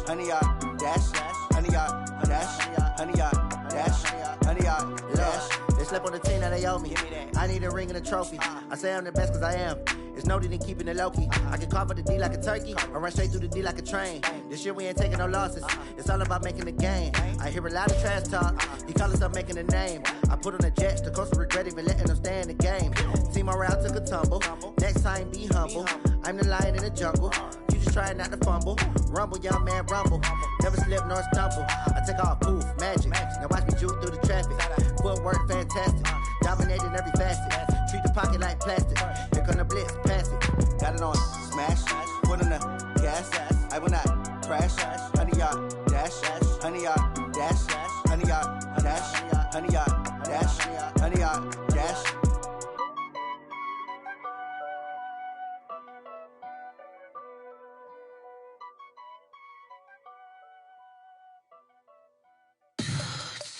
honey, y'all dash, honey, y'all dash, honey, y'all dash, honey, y'all dash. They slept on the team that they owe me. I need a ring and a trophy. I say I'm the best cause I am. It's no need in keeping it low-key. I can carve up the D like a turkey or run straight through the D like a train. This year we ain't taking no losses. It's all about making the game. I hear a lot of trash talk. He call himself making a name. I put on the Jets. The coach regret even letting them stay in the game. Team morale took a tumble. Next time be humble. I'm the lion in the jungle. You just trying not to fumble. Rumble, young man, rumble. Never slip nor stumble. I take off, poof, magic. Now watch me juke through the traffic. Footwork fantastic. Dominating every facet. Treat the pocket like plastic. Here come the blitz, pass it. Got it on smash, foot on the gas. I will not crash, honey, y'all dash, honey, y'all dash, honey, y'all dash, honey, y'all dash, honey, y'all dash.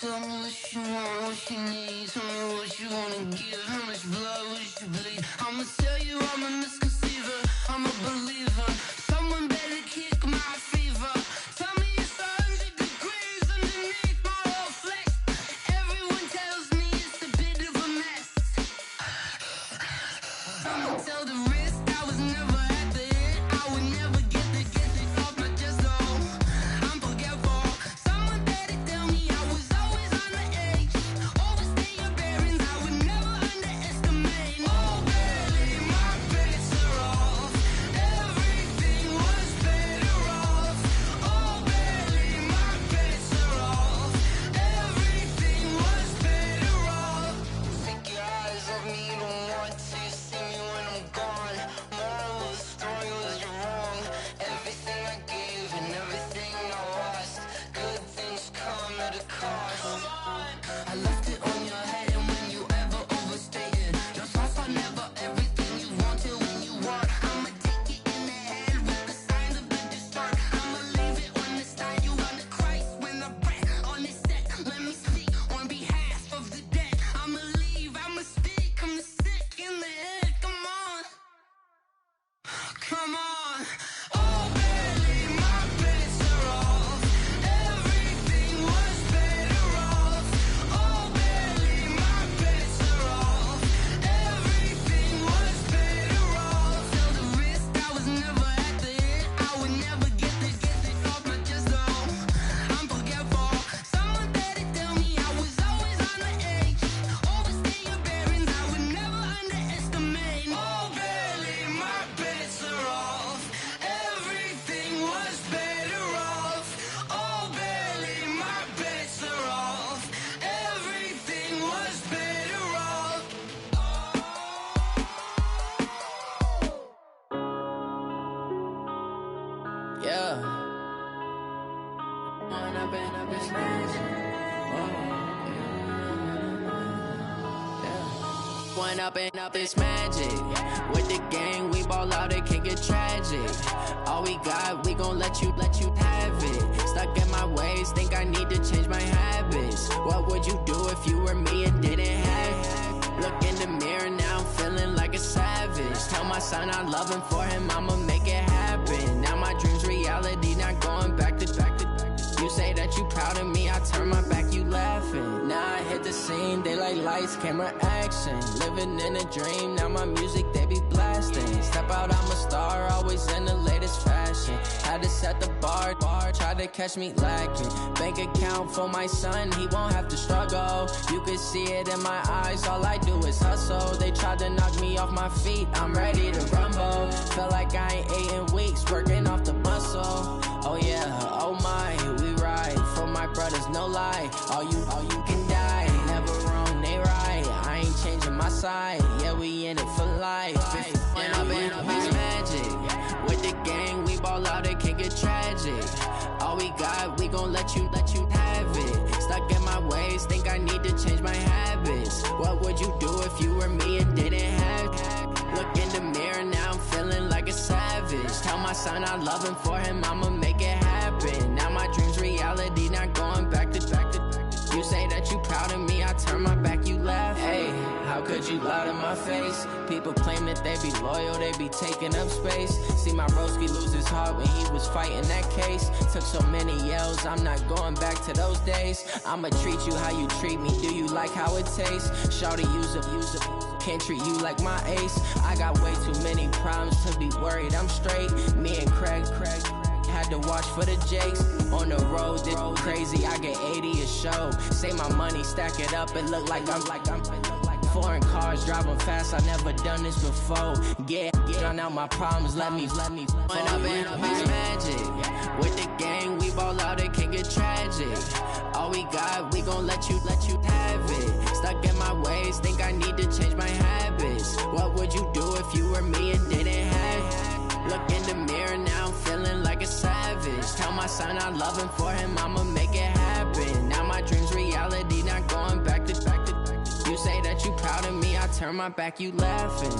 Tell me what you want, what you need. Tell me what you wanna give. How much blood would you bleed? I'ma tell you I'm a misconceiver. I'm a believer. Someone better kick my fever. Tell me it's 100 degrees underneath my whole flesh. Everyone tells me it's a bit of a mess. I'ma tell the risk I was never at the end. I would never get the off my chest though. I'm forgetful. Someone better tell me I was always on the edge. Overstay your bearings, I would never underestimate. Oh, barely, my bets are off. Everything was better off. Oh, barely, my bets are off. Everything was better off. Take your eyes off me, don't want to see me when I'm gone. Moral of the story was you're wrong. Everything I gave and everything I lost. Good things come at a cost. I left it on your head, and when you ever overstay it, your thoughts are never everything you wanted when you want. I'ma take it in the head with the signs of the distort. I'ma leave it on the side. You on the Christ when the breath on this set. Let me speak on behalf of the dead. I'ma leave, I'ma speak. I'm the sick in the head. Come on, come on. Oh, barely, my bets are off. Everything was better off. Oh, barely, my bets are off. Everything was better off. Tell the risk I was never at the end. I would never get this off my chest though. I'm forgetful. Someone better tell me I was always on the edge. Overstay your bearings, I would never underestimate. Oh, barely, my bets are off. Everything was better off. Oh, barely, my bets are off. Everything was better off. Yeah. Man, I've been a business. Oh, yeah. One up and up, it's magic. With the gang, we ball out, it can get tragic. All we got, we gon' let you have it. Stuck in my ways, think I need to change my habits. What would you do if you were me and didn't have it? Look in the mirror now, I'm feeling like a savage. Tell my son I love him, for him I'ma make it happen. Now my dream's reality, not going back to. You say that you proud of me, I turn my back, you laughing. Now I hit the scene, daylight lights, camera action. Living in a dream, now my music, they be blasting. Step out, I'm a star, always in the latest fashion. Had to set the bar, try to catch me lacking. Bank account for my son, he won't have to struggle. You can see it in my eyes, all I do is hustle. They tried to knock me off my feet, I'm ready to rumble. Felt like I ain't ate in weeks, working off the muscle. Oh yeah, oh my, we ride for my brothers, no lie. All you can die, never wrong, they right. I ain't changing my side, yeah, we in it for life. When up and up, it's magic. With the gang, we ball out, it can get tragic. All we got, we gon' let you have it. Stuck in my ways, think I need to change my habits. What would you do if you were me and didn't have it? Look in the mirror, now I'm feeling like a savage. Tell my son I love him, for him I'ma make it happen. Now my dream's reality, not going back to. You say that you proud of me, I turn my back, you laugh. Hey, how could you lie to my face? People claim that they be loyal, they be taking up space. See my broski lose his heart when he was fighting that case. Took so many yells, I'm not going back to those days. I'ma treat you how you treat me, do you like how it tastes? Shawty, use up. Can't treat you like my ace. I got way too many problems to be worried, I'm straight. Me and Craig had to watch for the Jakes. On the road, this crazy, I get 80 a show. Say my money, stack it up, it look like I'm foreign cars, driving fast, I never done this before. Get on out my problems, let me When up and up, it's magic. With the gang, we ball out, it can get tragic. All we got, we gon' let you have it. Stuck in my ways, think I need to change my habits. What would you do if you were me and didn't have it? Look in the mirror, now I'm feeling like a savage. Tell my son I love him, for him I'ma make it happen. Now my dream's reality, not going back to. You say that you proud of me, I turn my back, you laughing.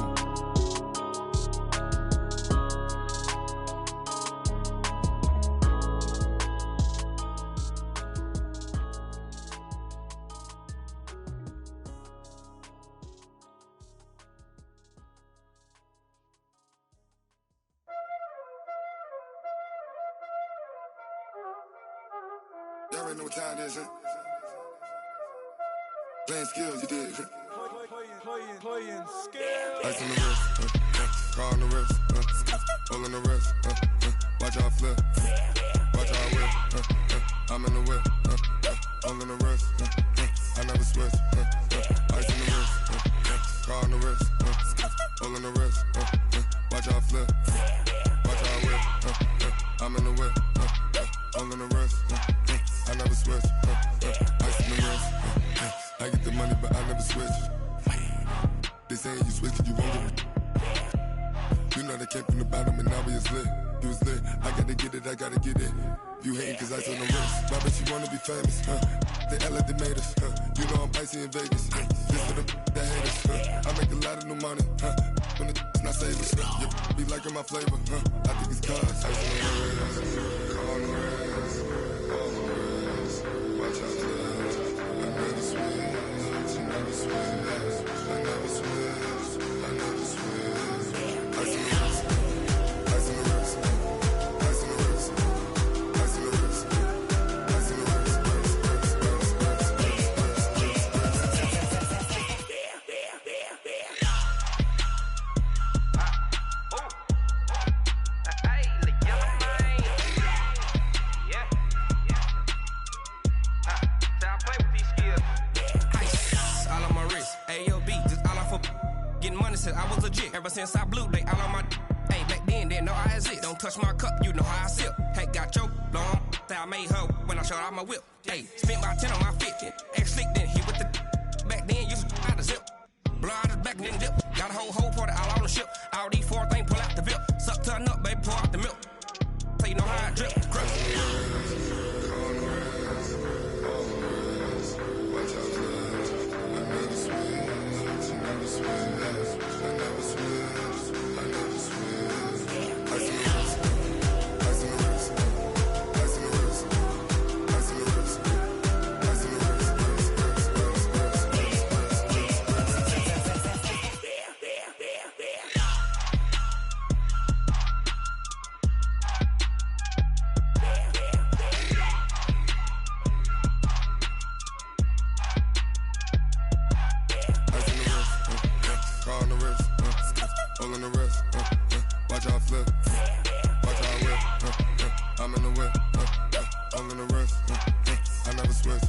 Y'all already know what time it is, huh? Playing skills, you did. Playing skills. Ice on the wrist, car on the wrist, all on the wrist, watch how I flip, watch how I whip, I'm in the whip, all on the wrist, I never switch, ice on the wrist, car on the wrist, all on the wrist, watch how I flip, watch how I whip, I'm in the whip, all on the wrist, I never switch, ice on the wrist, I get the money but I never switch. They saying you switch cause you won't get. You know they came from the bottom and now we is lit. You was lit, I gotta get it, I gotta get it. You hating cause ice on the wrist. My bitch, you wanna be famous, They act like they made us, You know I'm icy in Vegas, Just for the that hate us, I make a lot of new money, When it's not savers, You be liking my flavor, I think it's cause ice on the wrist, on the wrist, on the wrist. Watch out, I never switch, I never switch, I never switch, I never switch. Ice on the wrist, ice on the wrist, ice on the wrist, ice on the wrist, ice on the wrist, Since I was legit, ever since I blew, they all on my. Hey, back then, didn't know I exist. Don't touch my cup, you know how I sip. Hey, got your long, that I made her when I showed out my whip. Hey, spent about 10 on my fit. Ex slick, then hit with the. Back then, used to out the zip. Blow out his back, then dip. Got a whole party all on the ship. All these 4 things, pull out the VIP. Suck to a nut, baby, pour out the milk. So you know how I drip. Crush. Watch out, I never switch, I never switch. All in the rest, watch how I flip. Watch how I whip, I'm in the whip. All in the rest, I never switch.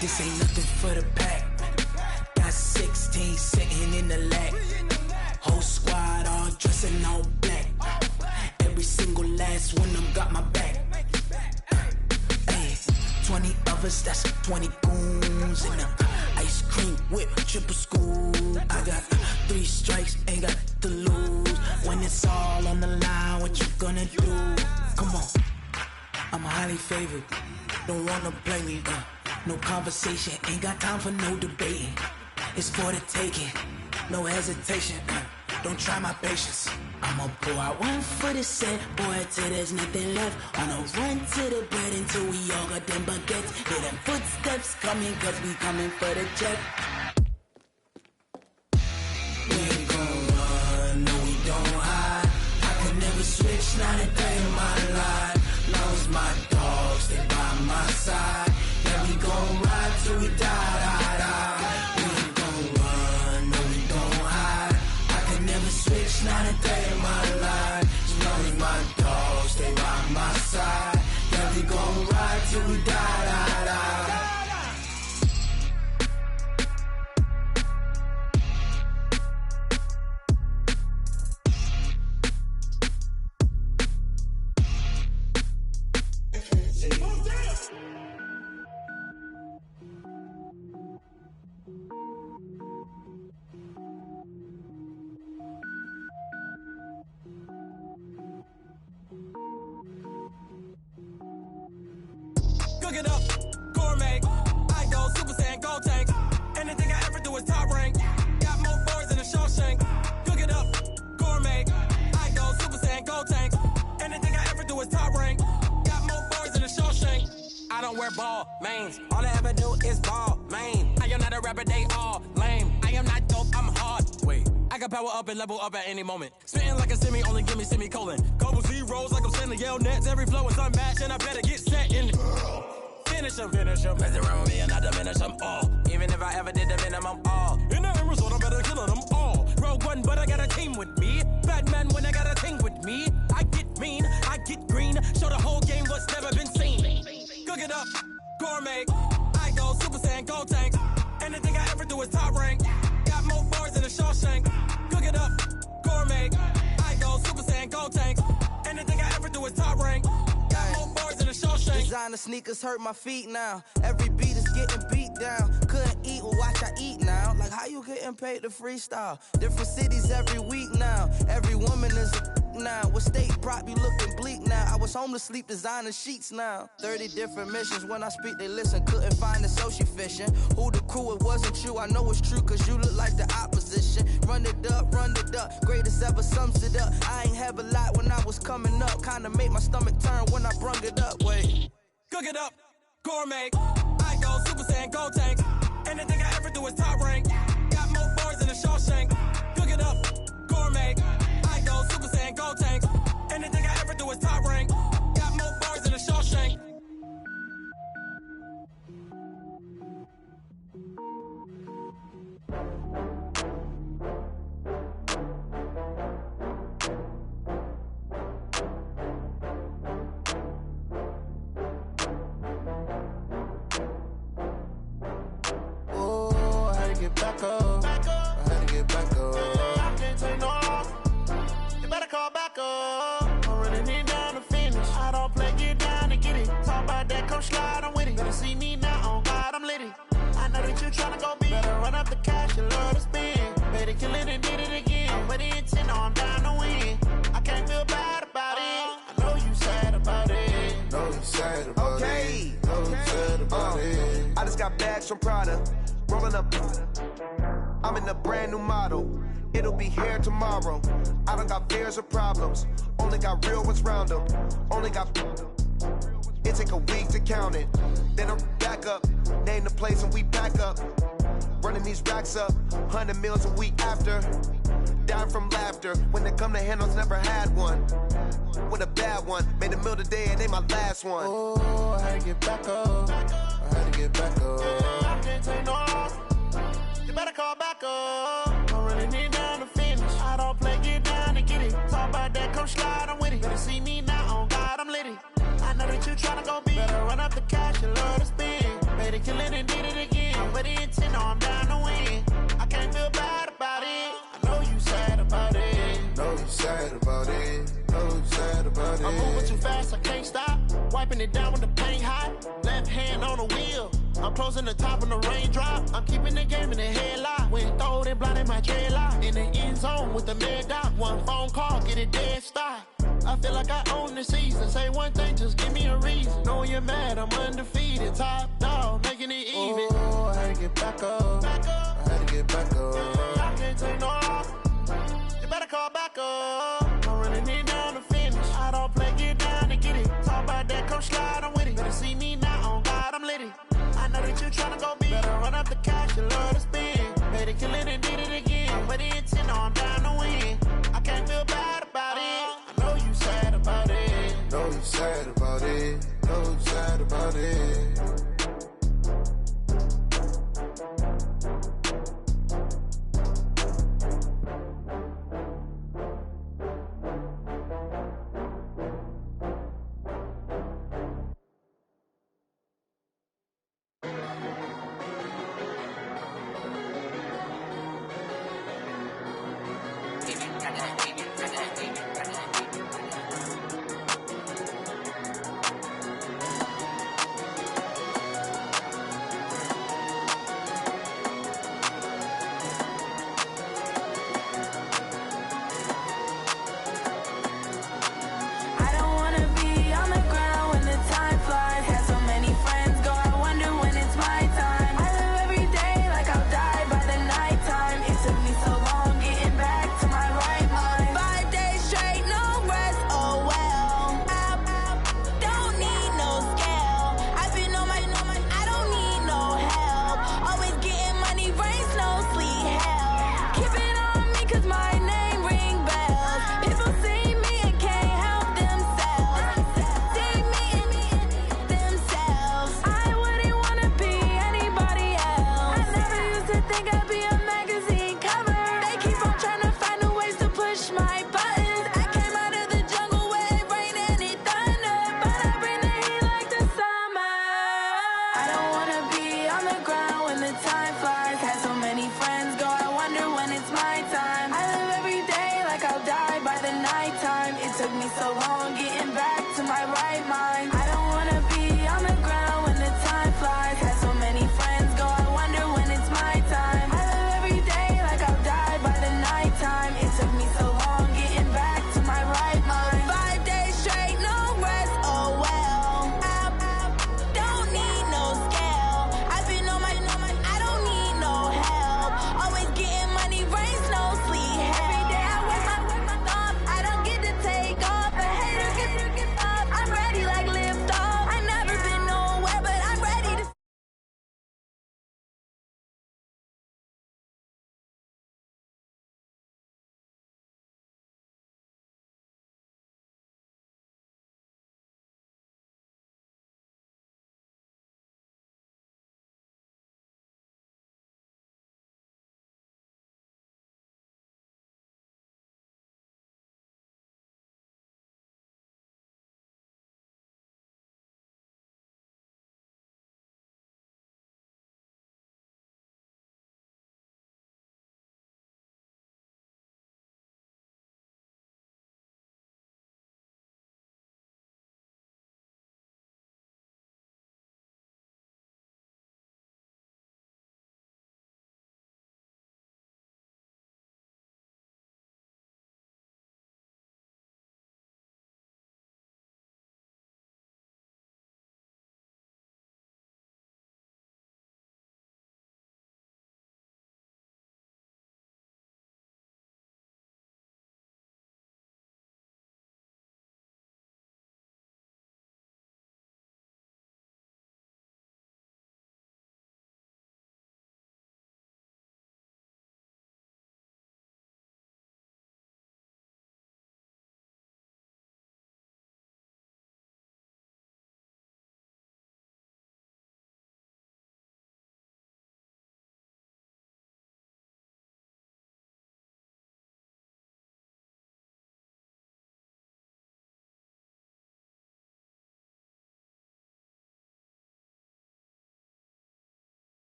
This ain't nothing for the pack. Got 16 sitting in the lap. Whole squad all dressing all black. Every single last one of them got my back. Hey, 20 of us, that's 20 goons. And ice cream whip, triple school. I got 3 strikes, ain't got to lose. When it's all on the line, what you gonna do? Come on, I'm highly favored. Don't wanna play me, no conversation, ain't got time for no debating. It's for the taking, no hesitation. Don't try my patience. I'ma pour out one for the set, boy, till there's nothing left. On a run to the bread until we all got them baguettes. Hear them footsteps coming, cause we coming for the check. We ain't gon' run, no we don't hide. I could never switch, not a day in my life. Long as my dogs, they by my side. Yeah, we gon' ride till we die. We ain't gon' run, no we don't hide. I could never switch, not a day in my life. As long as my dogs, they by my side. Yeah, we gon' ride till we die. Cook it up, gourmet. I go Super Saiyan, gold tank. Anything I ever do is top rank. Got more boys than a Shawshank. Cook it up, gourmet. I go Super Saiyan, gold tank. Anything I ever do is top rank. Got more boys than a Shawshank. I don't wear ball mains. All I ever do is ball main. I am not a rapper, they all lame. I am not dope, I'm hard. Wait, I can power up and level up at any moment. Spitting like a semi, only give me semicolon. Couple zeros like I'm sending yell nets. Every flow is unmatched and I better get set in. Finish them. Mess around with me and I diminish them all. Even if I ever did the minimum all. In the end result, I better kill them all. Rogue One, but I got a team with me. Batman when I got a thing with me. I get mean, I get green. Show the whole game what's never been seen. Cook it up, gourmet. I go Super Saiyan, gold tank. Anything I ever do is top rank. Got more bars than a Shawshank. Cook it up, gourmet. I go Super Saiyan, gold tank. Anything I ever do is top rank. Got more bars than a Shawshank. Designer sneakers hurt my feet now. Every beat is getting beat down. Couldn't eat, well watch I eat now. Like how you getting paid to freestyle? Different cities every week now. Every woman is a now. What state prop you looking bleak now? I was home to sleep designer sheets now. 30 different missions. When I speak they listen. Couldn't find it so she fishing. Who the crew? It wasn't you. I know it's true cause you look like the opposition. Run it up. Greatest ever sums it up. I ain't have a lot when I was coming up. Kinda made my stomach turn when I brung it up. Wait. Cook it up, gourmet. I go Super Saiyan, gold tank. Anything I ever do is top rank. Got more bars than a Shawshank. Cook it up, gourmet. I go Super Saiyan, gold tank. Anything I ever do is top rank. Got more bars than a Shawshank. Get back up. I had to get back up. I can't take no loss. You better call back up. I'm running it down to finish. I don't play, get down to get it. Talk about that, come slide, I'm with it. Better see me now on God, I'm know that you tryna go big. Better run up the cash, you love to spend. Better kill it and did it again. With the intent, no, I'm down to win. I can't feel bad about it. I know you sad about it. Know you sad about it. Know you sad about it. I just got bags from Prada. Rolling up. I'm in a brand new model. It'll be here tomorrow. I don't got fears or problems. Only got real ones round them. Only got. It take a week to count it. Then I'm back up. Name the place and we pack up. Running these racks up. 100 meals a week after. Down from laughter. When they come to handles, never had one. With a bad one. Made a meal today and ain't my last one. Oh, I had to get back up. I had to get back up. I can't take no loss. You better call back up. I'm really need down to finish. I don't play, get down and get it. Talk about that, come slide, I'm with it. Better see me now, on God, I'm litty. I know that you tryna go big. Better run up the cash, you love to spend. Better kill it and did it again. With the intent, no, I'm down to win. I can't feel bad about it. I know you sad about it. Know you sad about it. Know you sad about it. I'm moving too fast, I can't stop. Wiping it down with the paint hot. Left hand on the wheel. I'm closing the top on the raindrop. I'm keeping the game in the headlock. When throwed and blinded my dreadlock. In the end zone with the mad dot. One phone call, get it dead stop. I feel like I own the season. Say one thing, just give me a reason. Knowing you're mad, I'm undefeated. Top dog, making it even. Oh, I had to get back up. I had to get back up. I can't take no loss. You better call back up. I'm running it down to finish. I don't play, get down and get it. Talk about that, come slide, I'm with it. Better see me now, on God, I'm litty. I know that you tryna go big. Better run up the cash, you love to spend. Better kill it and did it again. With the intent, no, I'm down to win. I can't feel bad about it. I know you sad about it. Know you sad about it. Know you sad about it.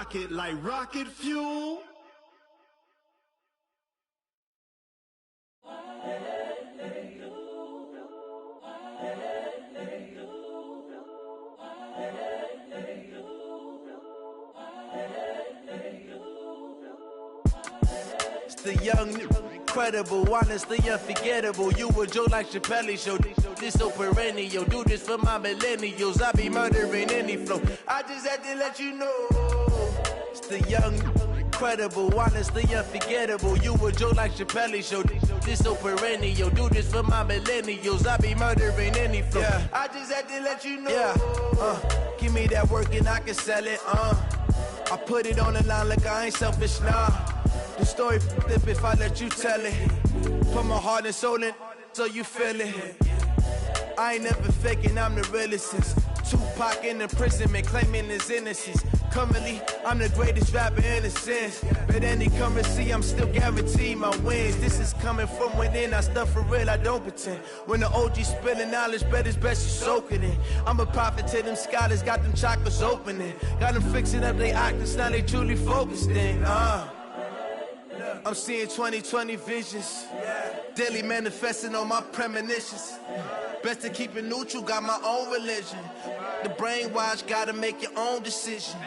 pocket like rocket fuel. It's the young, incredible, honestly unforgettable. You a joke like Chappelle show. This so perennial. Do this for my millennials. I be murdering any flow. I just had to let you know. It's the young, incredible, honestly unforgettable. You a joke like Chappelle show. This so perennial. Do this for my millennials. I be murdering any flow. Yeah. I just had to let you know. Yeah. Give me that work and I can sell it. I put it on the line like I ain't selfish, nah. The story flip if I let you tell it. Put my heart and soul in so you feel it. I ain't never faking, I'm the realest since Tupac in imprisonment, claiming his innocence. Currently, I'm the greatest rapper in a sense. But any currency, I'm still guaranteed my wins. This is coming from within, I stuff for real, I don't pretend. When the OG spilling knowledge, bet it's best you soak it in. I'm a prophet to them scholars, got them chakras opening. Got them fixing up their octaves, now they truly focused in. I'm seeing 2020 visions. Daily manifesting on my premonitions. Best to keep it neutral, got my own religion. The brainwash, gotta make your own decision.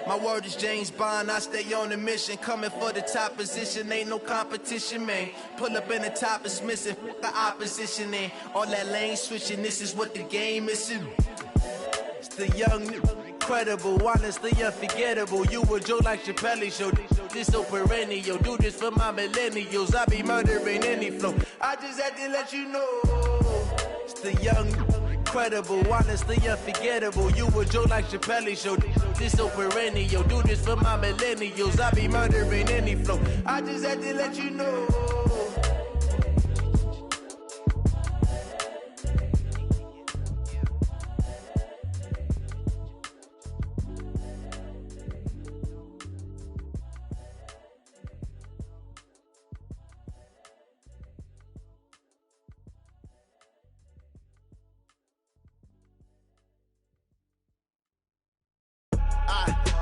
My word is James Bond, I stay on a mission. Coming for the top position, ain't no competition, man. Pull up in the top is missing, fuck the opposition, and all that lane switching, this is what the game is. It's the young, incredible, honestly unforgettable. You a joke like Chappelle show. This so perennial. Do this for my millennials. I be murdering any flow. I just had to let you know. It's the young, incredible, honestly unforgettable. You a joke like Chappelle show. This so perennial. Do this for my millennials. I be murdering any flow. I just had to let you know.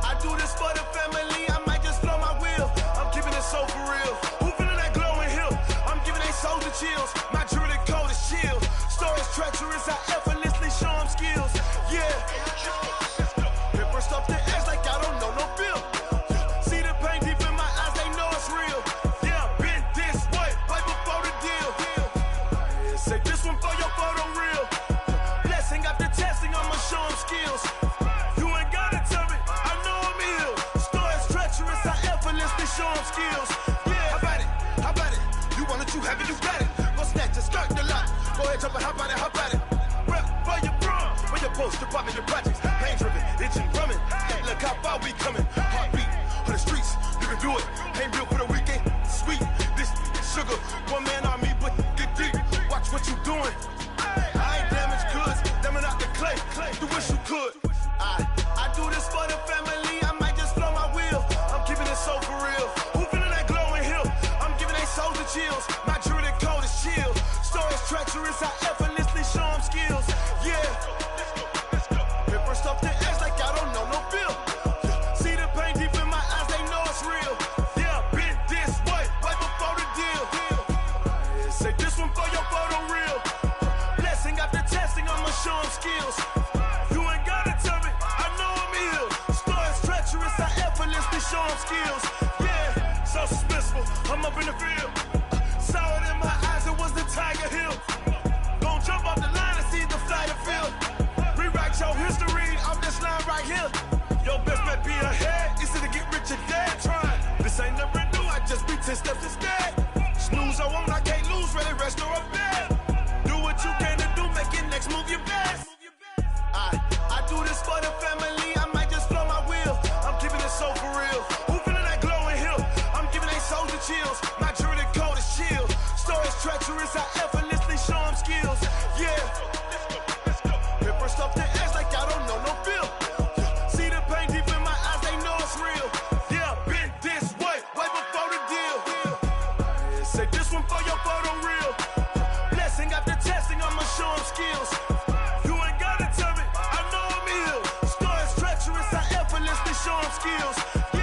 I do this for the family, I might just blow my wheel. I'm keeping it so for real. Who feeling that glowing hill? I'm giving they soldier chills. My jewelry cold as chill. Stories treacherous, I effortlessly show them skills. Yeah. Paper stuff the edge like I don't know no bill. See the pain deep in my eyes, they know it's real. Yeah, been this way, right before the deal. Say this one for your photo real. Blessing after testing, I'ma show them skills. Show them skills. Yeah, how about it? You want it, you have it, you got it. Go snatch it, skirt the lot. Go ahead, jump it, how about it? Rep for your bro, for your post, department, your projects. Pain driven, itching, drumming. Hey, look how far we coming. Heartbeat on the streets, you can do it. Ain't real for the weekend, sweet. This sugar, one man army, but get deep. Watch what you doing. I ain't damaged goods, damning out the clay. You wish you could. I do this for the family. I might just blow my wheel. I'm keeping it so for real. Who feeling that glowing hill? I'm giving they soldier chills. My jewelry cold as chill. Stories treacherous, I effortlessly show them skills. Yeah. Paper stuff the edge like I don't know no bill. See the pain deep in my eyes, they know it's real. Yeah, been this way, right before the deal. Say this one for your photo real. Blessing after testing, I'ma show them skills. You ain't gotta tell me, I know I'm ill. Stories treacherous, I effortlessly show them skills. Yeah, so suspenseful, I'm up in the field. Saw it in my eyes, it was the Tiger Hill. Gon' jump off the line and see the flight of field. Rewrite your history off this line right here. Your best bet be ahead, easy to get rich or dead. Trying, this ain't never new, I just be 10 steps instead. Snooze I won't, I can't lose, ready, rest or a bed. Do what you can to do, make your next move your best. I do this for the family, I might just blow my wheel. I'm keeping it so for real. Who feeling that glowing hill? I'm giving they soldier chills. My jewelry cold as chill. Stories treacherous, I effortlessly show them skills. Yeah. Paper stuff the edge like I don't know no bill. See the pain deep in my eyes, they know it's real. Yeah, been this way, right before the deal. Say this one for your photo real. Blessing after testing, I'ma show them skills. You ain't gotta tell me, I know I'm ill. Stories treacherous, I effortlessly show them skills. Yeah.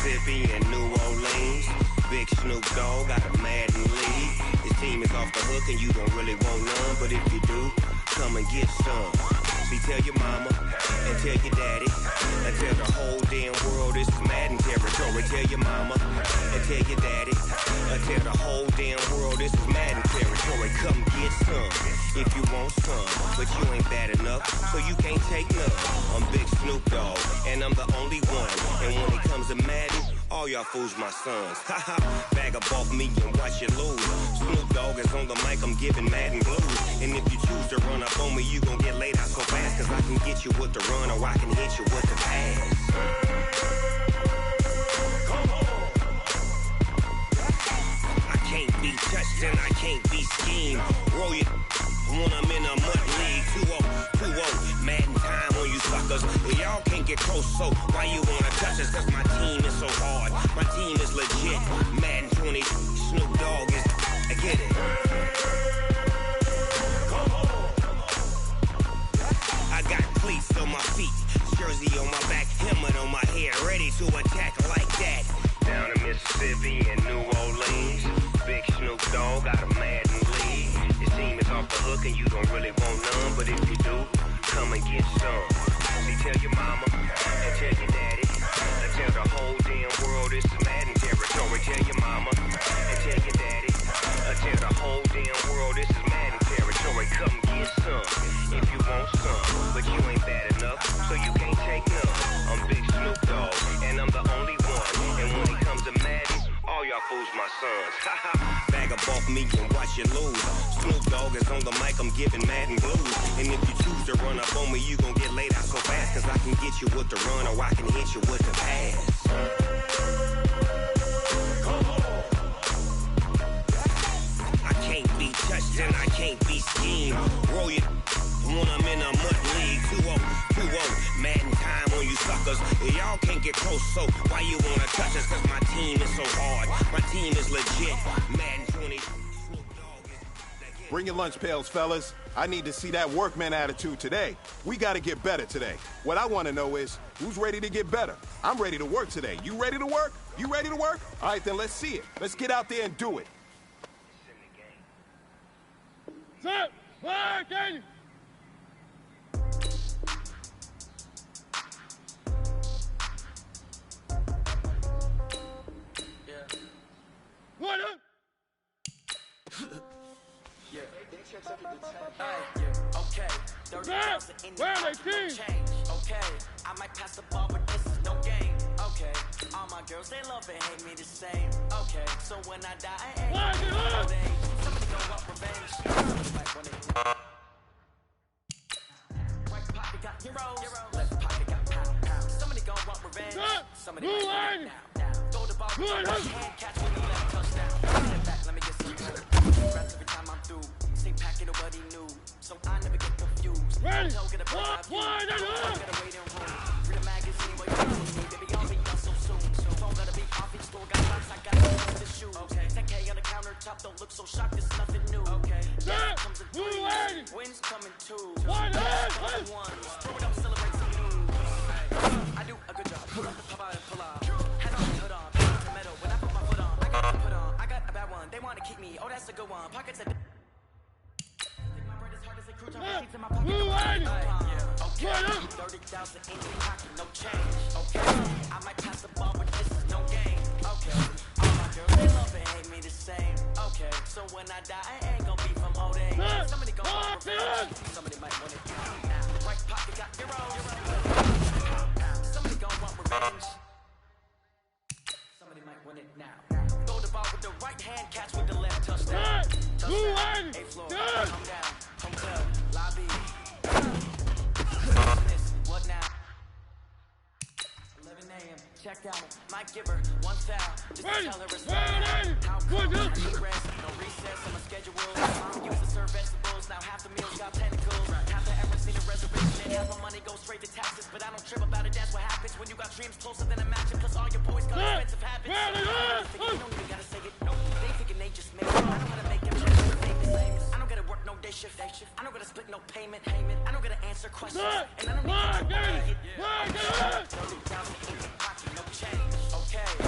Mississippi and New Orleans. Big Snoop Dogg got a Madden lead. His team is off the hook and you don't really want none, but if you do, come and get some. See, tell your mama and tell your daddy and tell the whole damn world this is Madden territory. Tell your mama and tell your daddy and tell the whole damn world this is Madden territory. Come get some if you want some, but you ain't bad enough, so you can't take none. I'm Big Snoop Dogg and I'm the only one, and when it comes to Madden, all y'all fools my sons. Haha, bag up off me and watch you lose. Snoop Dogg is on the mic, I'm giving Madden blues. And if you choose to run up on me, you gon' get laid out so fast, cause I can get you with the run or I can hit you with the pass. Come on. I can't be touched and I can't be schemed. Roll you when I'm in a mud league. 2-0, Madden time on you suckers. Y'all can't get close, so why you wanna touch us? Cause my team is so hard, my team is legit. Madden 20, Snoop Dogg is, I get it. Come on. I got cleats on my feet, jersey on my back, helmet on my head, ready to attack like that. Down in Mississippi and New Orleans, Big Snoop Dogg got a Madden lead. His team is off the hook and you don't really want none, but if you do, come and get some. See, tell your mama and tell your daddy and tell the whole damn world this is Madden territory. Tell your mama and tell your daddy and tell the whole damn world this is Madden territory. Come get some if you want some, but you ain't bad enough, so you can't take none. I'm Big Snoop Dogg and I'm the only one, and when it comes to Madden, all y'all fools my sons. Bag up off me and watch you lose. Snoop Dogg is on the mic, I'm giving Madden blues. And if you choose to run up on me, you gon' get laid out so fast, cause I can get you with the run or I can hit you with the pass. Come on. I can't be touched and I can't be schemed. Roll you when I'm in a mud league. 2-0, Madden time on you suckers. Y'all can't get close, so why you wanna touch us? Cause my team is so hard, my team is legit. Madden 20. Bring your lunch pails, fellas. I need to see that workman attitude today. We gotta get better today. What I wanna know is, who's ready to get better? I'm ready to work today. You ready to work? You ready to work? All right, then let's see it. Let's get out there and do it. Set, working! What up? Yeah. Okay. 30,000 in the pocket, no change. Okay. I might pass the ball, but this is no game. Okay. All my girls, they love and hate me the same. Okay. So when I die, I ain't no day. Somebody gon' want revenge. Right pocket got heroes. Left pocket got pound. Somebody gon' want revenge. Somebody might want it now. Throw the ball with the hand, catch when he left touchdown. Get it back, let me get some good. Congrats every time I'm through. Same packet of what he knew, so I never get confused. Ready? Don't get a break, I gotta wait in room. Read a magazine, what you need. Baby, I'll be done so soon. So phone gotta be off each store, got locks, I gotta go to the shoes. Okay, 10K on the countertop, don't look so shocked, it's nothing new. Okay, yeah, comes in threes, wins coming twos. One, throw it up, celebrate some news. I do a good job, pull up the pop out and pull out. Head on, hood on, put the metal, when I put my foot on, I got to put on. I got a bad one, they wanna keep me, oh that's a good one. Pockets at okay, 30,000 in your pocket, no change. Okay, I might pass the ball, but this is no game. Okay, all my girls, they love and hate me the same. Okay, so when I die, I ain't gon' be from old age. Somebody gon' want revenge. Somebody might want it now. Right pocket got heroes. Somebody gon' want revenge. Somebody might want it now. Throw the ball with the right hand, catch with the left, touchdown. Touchdown, A-floor, come down, hotel, lobby. What now? 11 a.m. Check out. Might give her one foul. Just to tell her it's how come I need rest, no recess on my schedule. Mom used to serve vegetables. Now half the meals got tentacles. Half the ever seen a reservation and half my money goes straight to taxes. But I don't trip about it. That's what happens when you got dreams closer than a matching. Plus all your boys got expensive habits. You don't even gotta say it. No, they thinking they just made it. I know how to make them famous. I don't gotta work no day shift. I don't gotta split no payment. I don't gotta answer questions. And I don't need to 30,000 in your pocket, no change. Okay.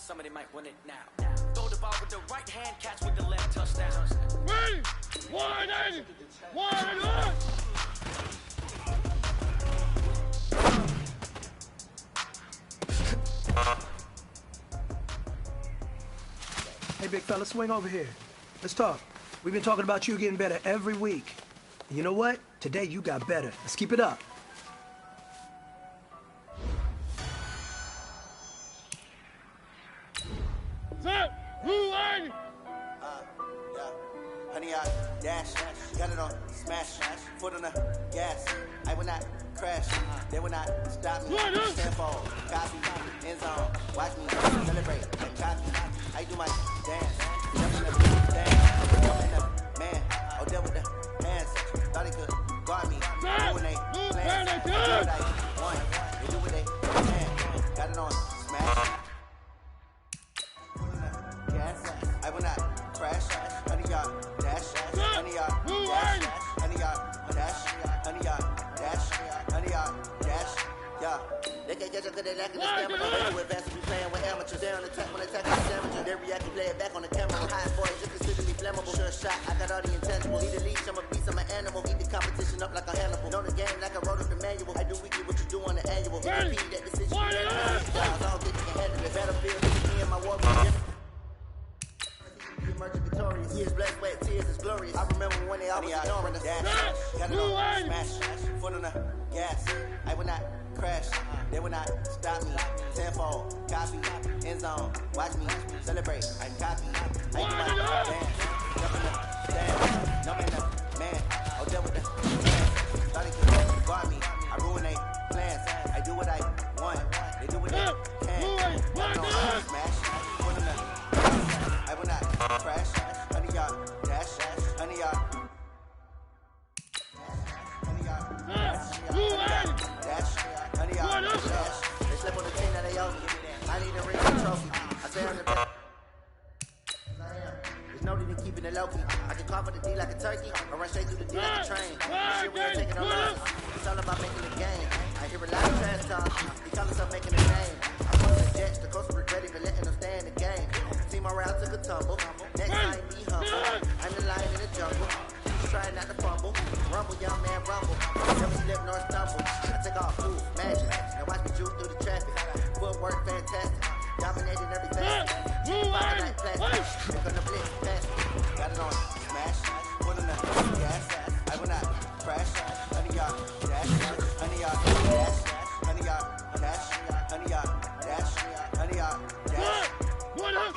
somebody might want it now. Throw the ball with the right hand, catch with the left, touchdown. Ready? 180! 180! Hey, big fella, swing over here. Let's talk. We've been talking about you getting better every week. And you know what? Today you got better. Let's keep it up. Set! 280! Yeah. Honey, I dash, got it on smash, foot on the gas. I will not crash, they will not stop me. Stand for, copy, end zone, watch me celebrate, and copy. I do my dance, jumping up, dance, jumping up, man. Oh, there with the hands, thought he could guard me. Do when they plan, I do what I want. They do what they can, got it on smash. Gas, I will not crash, honey, y'all dash, honey, y'all dash, honey, y'all dash, honey, y'all dash, honey, y'all dash, yeah. They can't catch up cause they lacking the stamina. They with vast, we playing with amateurs. They on attack when attack is damaging. They react and play it back on the camera. High boys, you consider me flammable. Sure shot, I got all the intangibles. Need a leash, I'm a beast, I'm an animal. Eat the competition up like a Hannibal. Know the game like I wrote up the manual. I do weekly what you do on the annual. Repeat that decision. Guys, all think you can handle it. Battlefield, me and my war room. Emerging victorious. Years, blood, sweat, tears is glorious. I remember when they always ignoring us. Got it on smash, foot on the gas. I will not crash, they will not stop me. Tenfold, copy, end zone, watch me celebrate. I copy, I do my dance, jump in the dance, jump in the man. Oh, there with the dance. Thought he could guard me. I ruin they plans. I do what I want. They do what they can. Got it on smash, foot on the I will not crash, honey, y'all dash, honey, y'all dash, honey, y'all dash. They slip on the team that they owe me. I need a ring and trophy. I say I'm the best. There's no need in keeping it low key. I can call for the D like a turkey, or run straight through the D like a train. This shit we ain't taking no love. It's all about making the game. I hear a lot of trash talk. He call himself making a name. I put the Jets, the coach regretted for letting them stay in the game. Team around took a tumble. Next time be humble. I'm the lion in the jungle. Trying not to fumble. Rumble, young man, rumble. Never slip nor stumble. I take off, move, magic. Now watch me juke through the traffic. Footwork fantastic. Dominating every facet. Fire like plastic. They're gonna blitz fast. Got it on smash. Put on the gas. I will not crash. Honey, y'all dash. Honey, y'all dash. Honey, y'all dash. Honey, y'all dash. Honey, y'all dash. What up?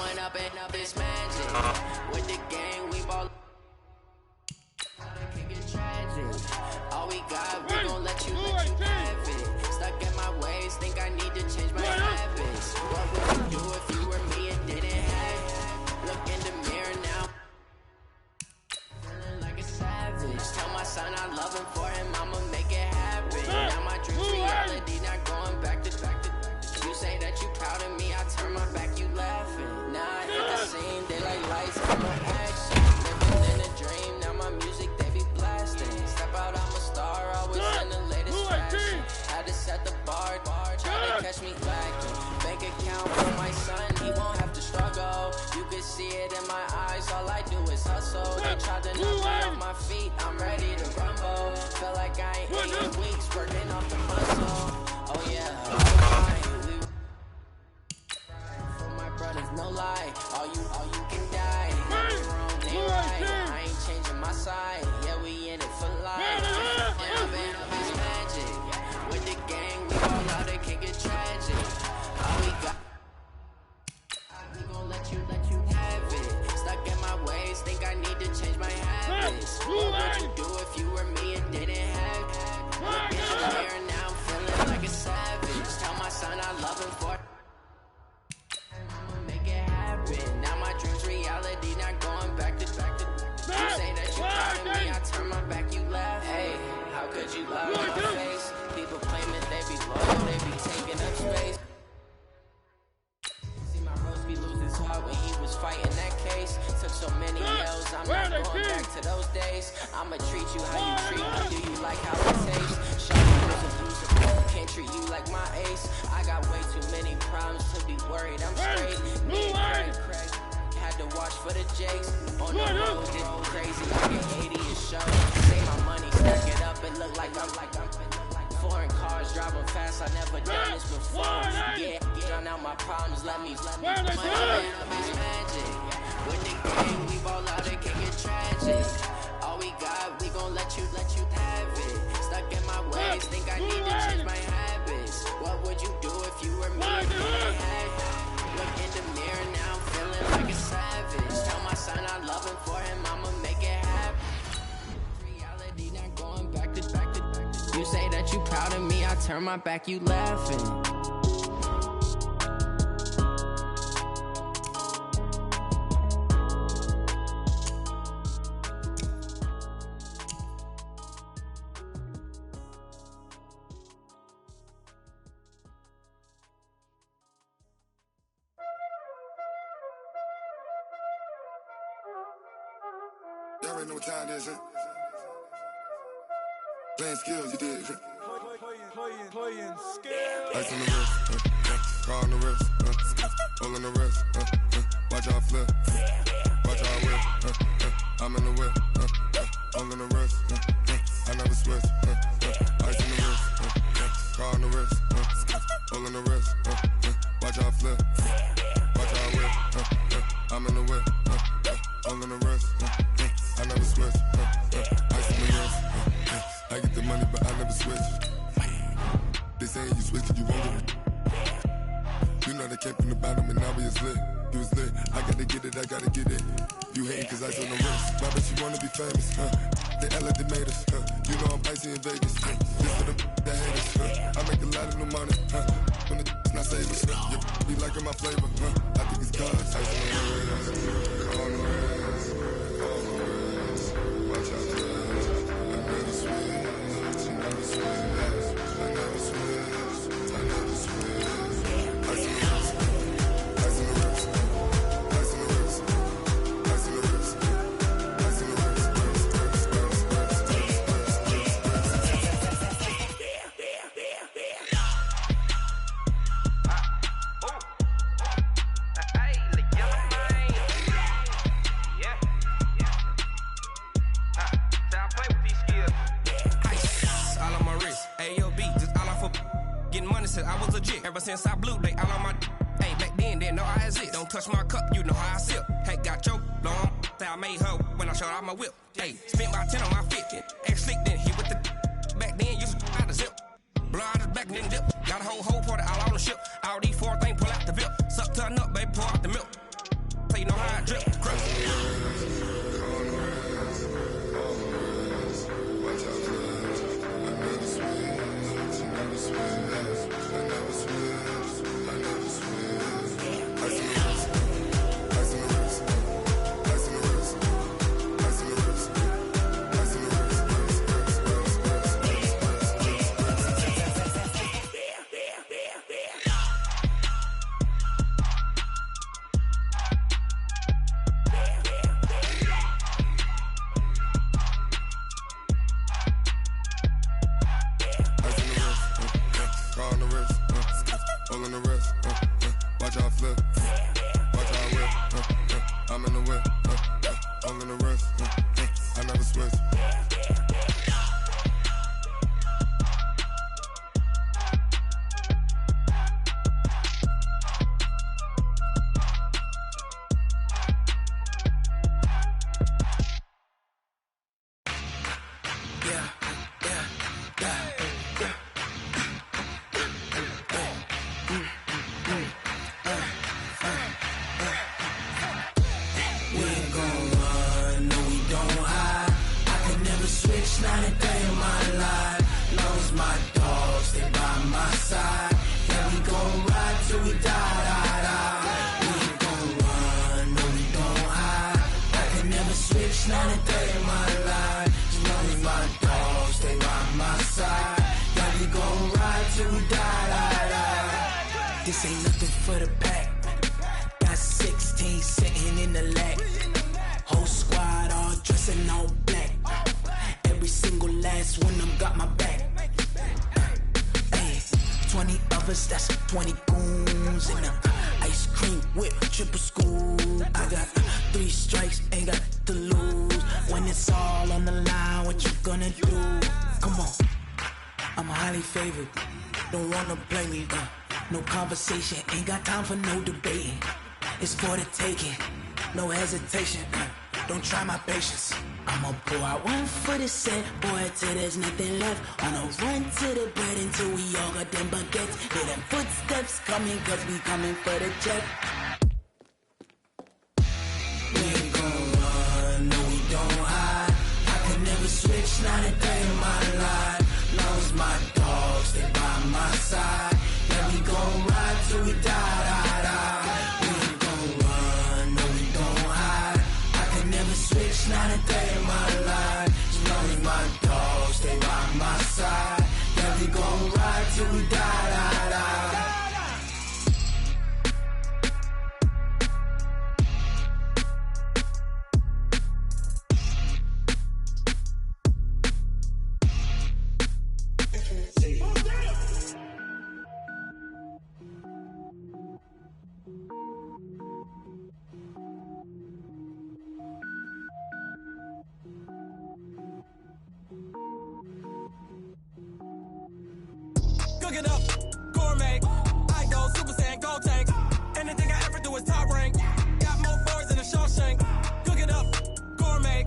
Growing up and up is magic. With the gang, we ball. It can get tragic. All we got, we gon' let you have it. Stuck in my ways, think I need to change my habits. What would you do if you were me and didn't have it? Look in the mirror now. Feeling like a savage. Tell my son I love him, for him I'ma make it happen. Now my dreams reality, not going back to. You say that you proud of me, I turn my back, you laughing. Now I hit the scene, they like lights, I'm on action. Living in a dream, now my music they be blasting. Step out, I'm a star, always in the latest fashion. Had to set the bar, try to catch me lacking. Bank account for my son, he won't have to struggle. You can see it in my eyes, all I do is hustle. They tried to knock me off my feet, I'm ready to rumble. Feel like I ain't 8 weeks, working off the muscle. Oh yeah, brothers, no lie, all you can die. Wrong, they right. I ain't changing my side. Yeah, we in it for life. Now been up is magic. With the gang, we all out, it can get tragic. All we got, we gon' let you have it. Stuck in my ways, think I need to change my habits. What would you do if you were me and didn't have it? Look in the mirror now, I'm feeling like a savage. Tell my son I love him for. Now my dreams reality, not going back to. You say that you proud of me, I turn my back, you laugh. Hey, how could you lie to my face? People claiming they be loyal, they be taking up space. See my bros be losing his heart when he was fighting that case. Took so many L's, I'm not going back to those days. I'ma treat you how you treat me, do you like how it tastes? Show me there's a loser, can't treat you like my ace. I got way too many problems to be worried, I'm straight. Craig. Had to watch for the Jakes. On the road, it's crazy. I get 80 a show. Save my money, stack it up. It look like I'm foreign cars driving fast. I never done this before. Yeah, drown out my problems. Let me. Money is magic. With the gang, we ball out. It can get tragic. All we got, we gon' let you have it. Stuck in my ways, think I need to change my habits. What would you do if you were me? Look in the mirror now, feeling like a savage. Tell my son I love him, for him I'ma make it happen. Reality not going back to. You say that you proud of me, I turn my back, you laughing. Y'all already know what time it is, huh? Playing skills, you did. Playing skills. Ice on the wrist, car on the wrist, hole on the wrist, watch out flip, watch out whip, I'm in the whip, hole on the wrist, I never switch, ice on the wrist, car on the wrist, hole on the wrist, watch out flip, watch out whip, I'm in the whip, hole on the wrist, I never switch, ice on the wrist, I get the money but I never switch. They saying you switch 'cause you won't get it. You know they came from the bottom and now we is lit. You was lit, I gotta get it, I gotta get it. You hating 'cause ice on the wrist. My bitch, you wanna be famous, They act like they made us, You know I'm icy in Vegas, This for the that hate us, I make a lot of new money, When the not savers, You be liking my flavor, I think it's God's. Ice on the wrist, on the wrist, on the wrist. Watch out, I never switch, I never switch. Ever since I blew, they all on my. Hey, back then, didn't know I exist. Don't touch my cup, you know how I sip. Hey, got choked, long. Say I made her when I showed out my whip. Hey, spent about 10 on my fit. Ex slick, then hit with the. Back then, used to out the zip. Blow out his back, then dip. Got a whole party all on the ship. All these 4 things, pull out the VIP. Suck to a nut, baby, pour out the milk. wet. I'm gonna rest. I never switch. This ain't nothing for the pack. Got 16 sitting in the lap. Whole squad all dressing all black. Every single last one of them got my back. Hey, 20 of us, that's 20 goons. And ice cream whip, triple scoop. I got 3 strikes, ain't got to lose. When it's all on the line, what you gonna do? Come on, I'm highly favored. Don't wanna play me, no conversation, ain't got time for no debating. It's for the taking, no hesitation. Don't try my patience. I'ma pour out one for the set, boy, till there's nothing left. On a run to the bread until we all got them baguettes. Hear them footsteps coming, cause we coming for the check. We ain't gon' run, no we don't hide. I could never switch, not a day in my life. Long as my dogs, stay by my side. Yeah, we gon' ride till we die. We ain't gon' run, no we don't hide. I can never switch, not a day in my life. As long as my dogs stay by my side. Yeah, we gon' ride till we die. Cook it up, gourmet. I go Super Saiyan, go tank. Anything I ever do is top rank. Got more boys than a Shawshank. Cook it up, gourmet.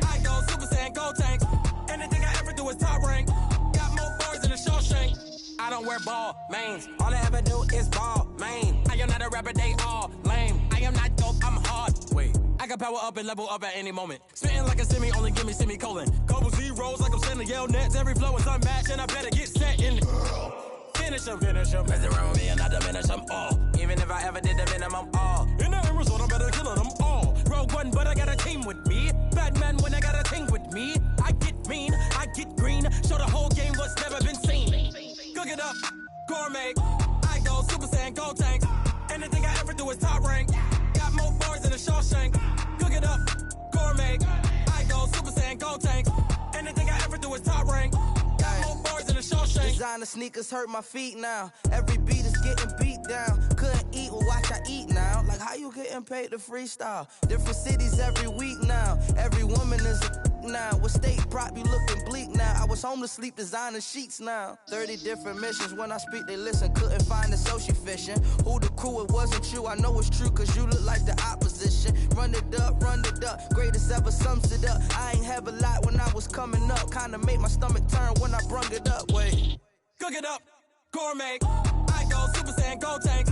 I go Super Saiyan, go tank. Anything I ever do is top rank. Got more boys than a Shawshank. I don't wear ball mains. All I ever do is ball main. I am not a rapper, they all lame. I am not dope, I'm hard. Wait, I can power up and level up at any moment. Spitting like a semi, only give me semicolon. Couple zeros like I'm sending yell nets. Every flow is unmatched and I better get set in. Finish them. Mess around with me and I diminish them all. Even if I ever did the minimum all. In the result, I'm better killing them all. Rogue one, but I got a team with me. Batman when I got a team with me. I get mean, I get green. Show the whole game what's never been seen. Cook it up, gourmet. I go Super Saiyan, go tank. Anything I ever do is top rank. Got more boys than a Shawshank. Cook it up, gourmet. I go Super Saiyan, go tank. Anything I ever do is top rank. Got more boys than a Shawshank. Designer sneakers hurt my feet now. Every beat is getting beat down. Couldn't eat, well watch I eat now. Like how you getting paid to freestyle? Different cities every week now. Every woman is a now. With state prop, you looking bleak now. I was home to sleep, designer sheets now. 30 different missions. When I speak, they listen. Couldn't find the social fishing. Who the crew? It wasn't you. I know it's true, cause you look like the opposition. Run it up. Greatest ever sums it up. I ain't have a lot when I was coming up. Kinda made my stomach turn when I brung it up. Wait. Cook it up, gourmet. I go Super Saiyan, go tank.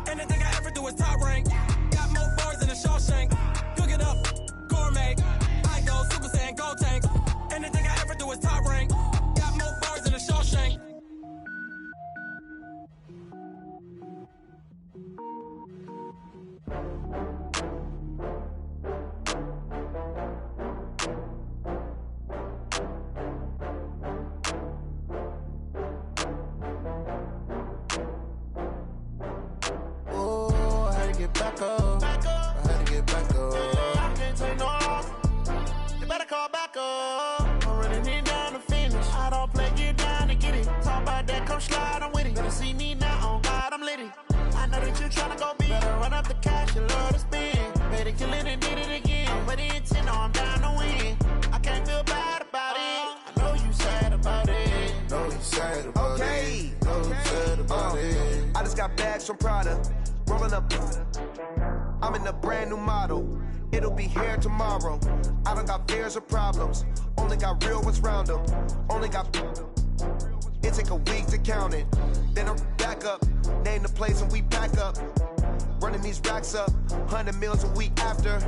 Anything I ever do is top rank. Got more boys than a Shawshank. Cook it up, gourmet. I go Super Saiyan, go tank. Anything I ever do is top rank. Got more boys than a Shawshank. Back up. bags from Prada. Rolling up. I'm in a brand new model. It'll be here tomorrow. I don't got fears or problems. Only got real ones round them. Only got. It take a week to count it. Then I'm back up. Name the place and we pack up. Running these racks up. 100 meals a week after.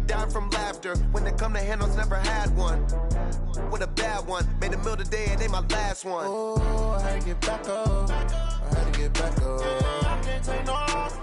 Dying from laughter. When it come to handles, never had one. With a bad one. Made a meal today and they my last one. Oh, I had to get back up. I had to get back up. I can't take no loss.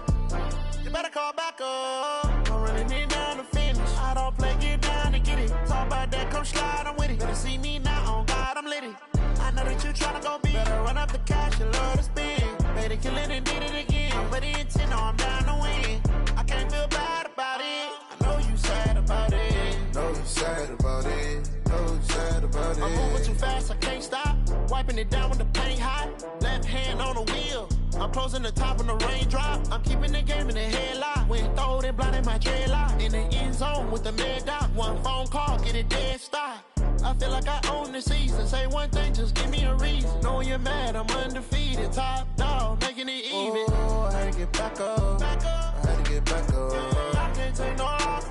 You better call back up. I'm running it down to finish. I don't play, get down to get it. Talk about that, come slide, I'm with it. Better see me now, on God, I'm litty. I know that you tryna go big. Better run up the cash, you love to spend. Made it, kill it, and did it again. But the intent, no, I'm down to win. I can't feel bad about it. I know you sad about it. Know you sad about it. Know you sad about it. I'm moving too fast, I can't stop. Wiping it down with the paint hot. Left hand on the wheel. I'm closing the top on the raindrop. I'm keeping the game in the headlock. When throwed and blinded my dreadlock. In the end zone with the mad dot. One phone call, get it dead stop. I feel like I own the season. Say one thing, just give me a reason. Knowing you're mad, I'm undefeated. Top dog, making it even. Oh, I had to get back up. I had to get back up. I can't take no loss.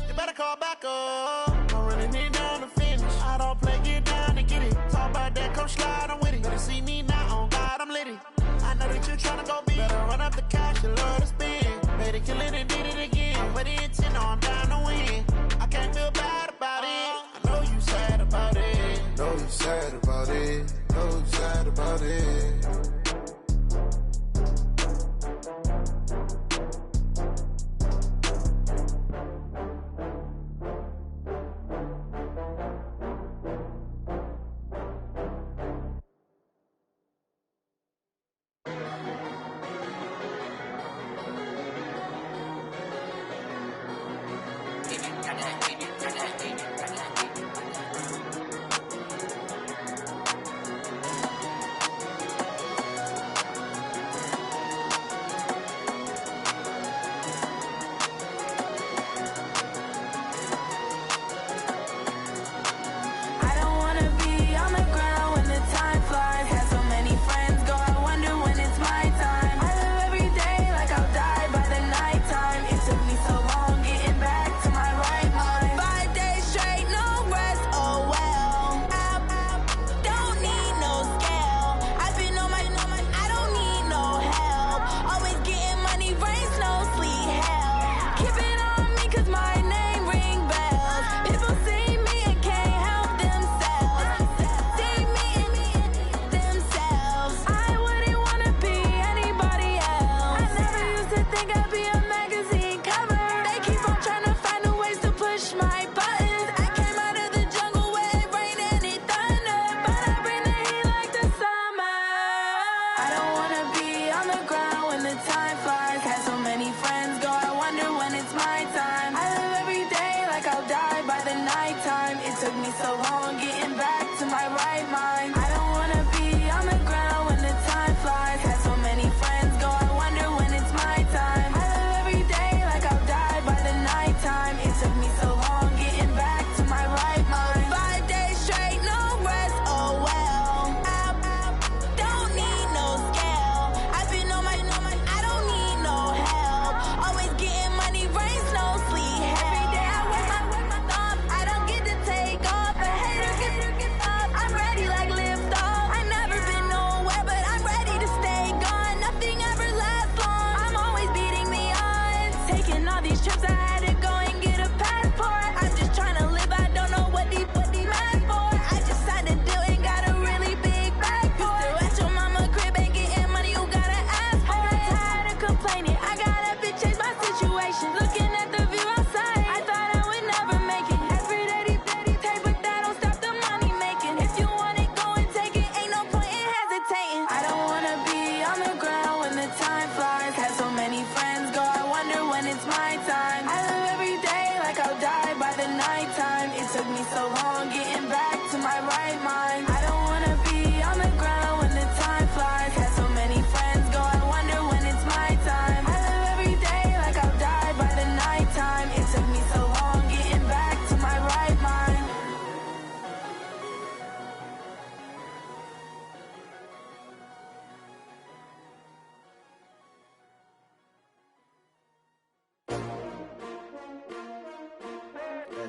You better call back up. I'm running it down to finish. I don't play, get down to get it. Talk about that, come slide, I'm with it. Better see me now, on God, I'm litty. I know that you tryna go big. Better run up the cash, you love to spend. Made it, kill it, and did it again. But the intent, no, I'm down to win. I can't feel bad about it. I know you sad about it. Know you sad about it. Know you sad about it.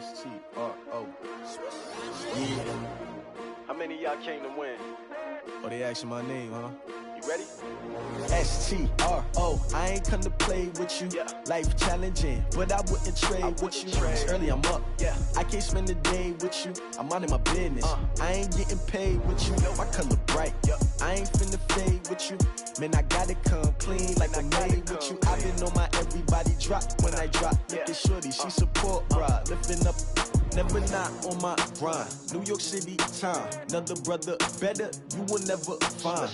S-T-R-O. Yeah. How many of y'all came to win? Oh, they asking my name, huh? You ready? S-T-R-O. I ain't come to play with you. Life challenging, but I wouldn't trade with you. It's early, I'm up. I can't spend the day with you. I'm minding my business. I ain't getting paid with you. My color bright. I ain't finna fade with you. Man, I gotta come clean like I'm made with you. I've been on my everybody drop when I drop. Look at shorty, she support, bruh. Lifting up. Never not on my grind. New York City time. Another brother better, you will never find.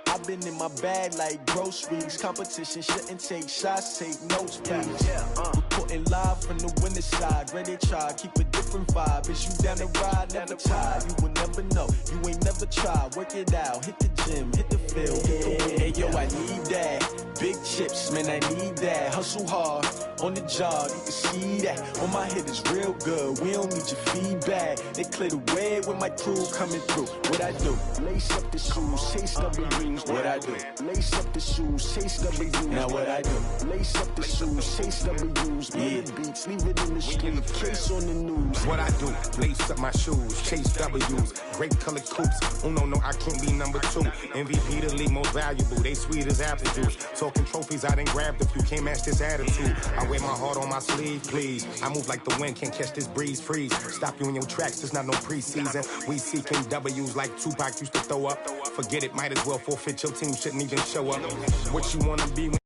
I've been in my bag like groceries. Competition shouldn't take shots, take notes, please. Reporting live from the winning side. Ready to try, keep a different vibe. Is you down the ride, never tired. You will never know, you ain't never tried. Work it out, hit the gym, hit the field, hit the wind. Hey yo, I need that. Big chips, man, I need that. Hustle hard, on the job, you can see that. On my head is real good, we don't need your feedback. They clear the way with my crew coming through. What I do? Lace up the shoes, chase W's. What I do? Lace up the shoes, chase W's. Now what I do? Lace up the shoes, chase W's. Million beats, leave it in the street, case on the news. What I do? Lace up my shoes, chase W's. Great colored coops. Oh no, I can't be number 2. MVP the league most valuable. They sweet as apple juice. Talking trophies, I done grabbed a few. Can't match this attitude. I wear my heart on my sleeve, please. I move like the wind, can't catch this breeze. Freeze. Stop you in your tracks. There's not no preseason. We seeking W's like Tupac used to throw up. Forget it, might as well forfeit. Your team shouldn't even show up. What you wanna be when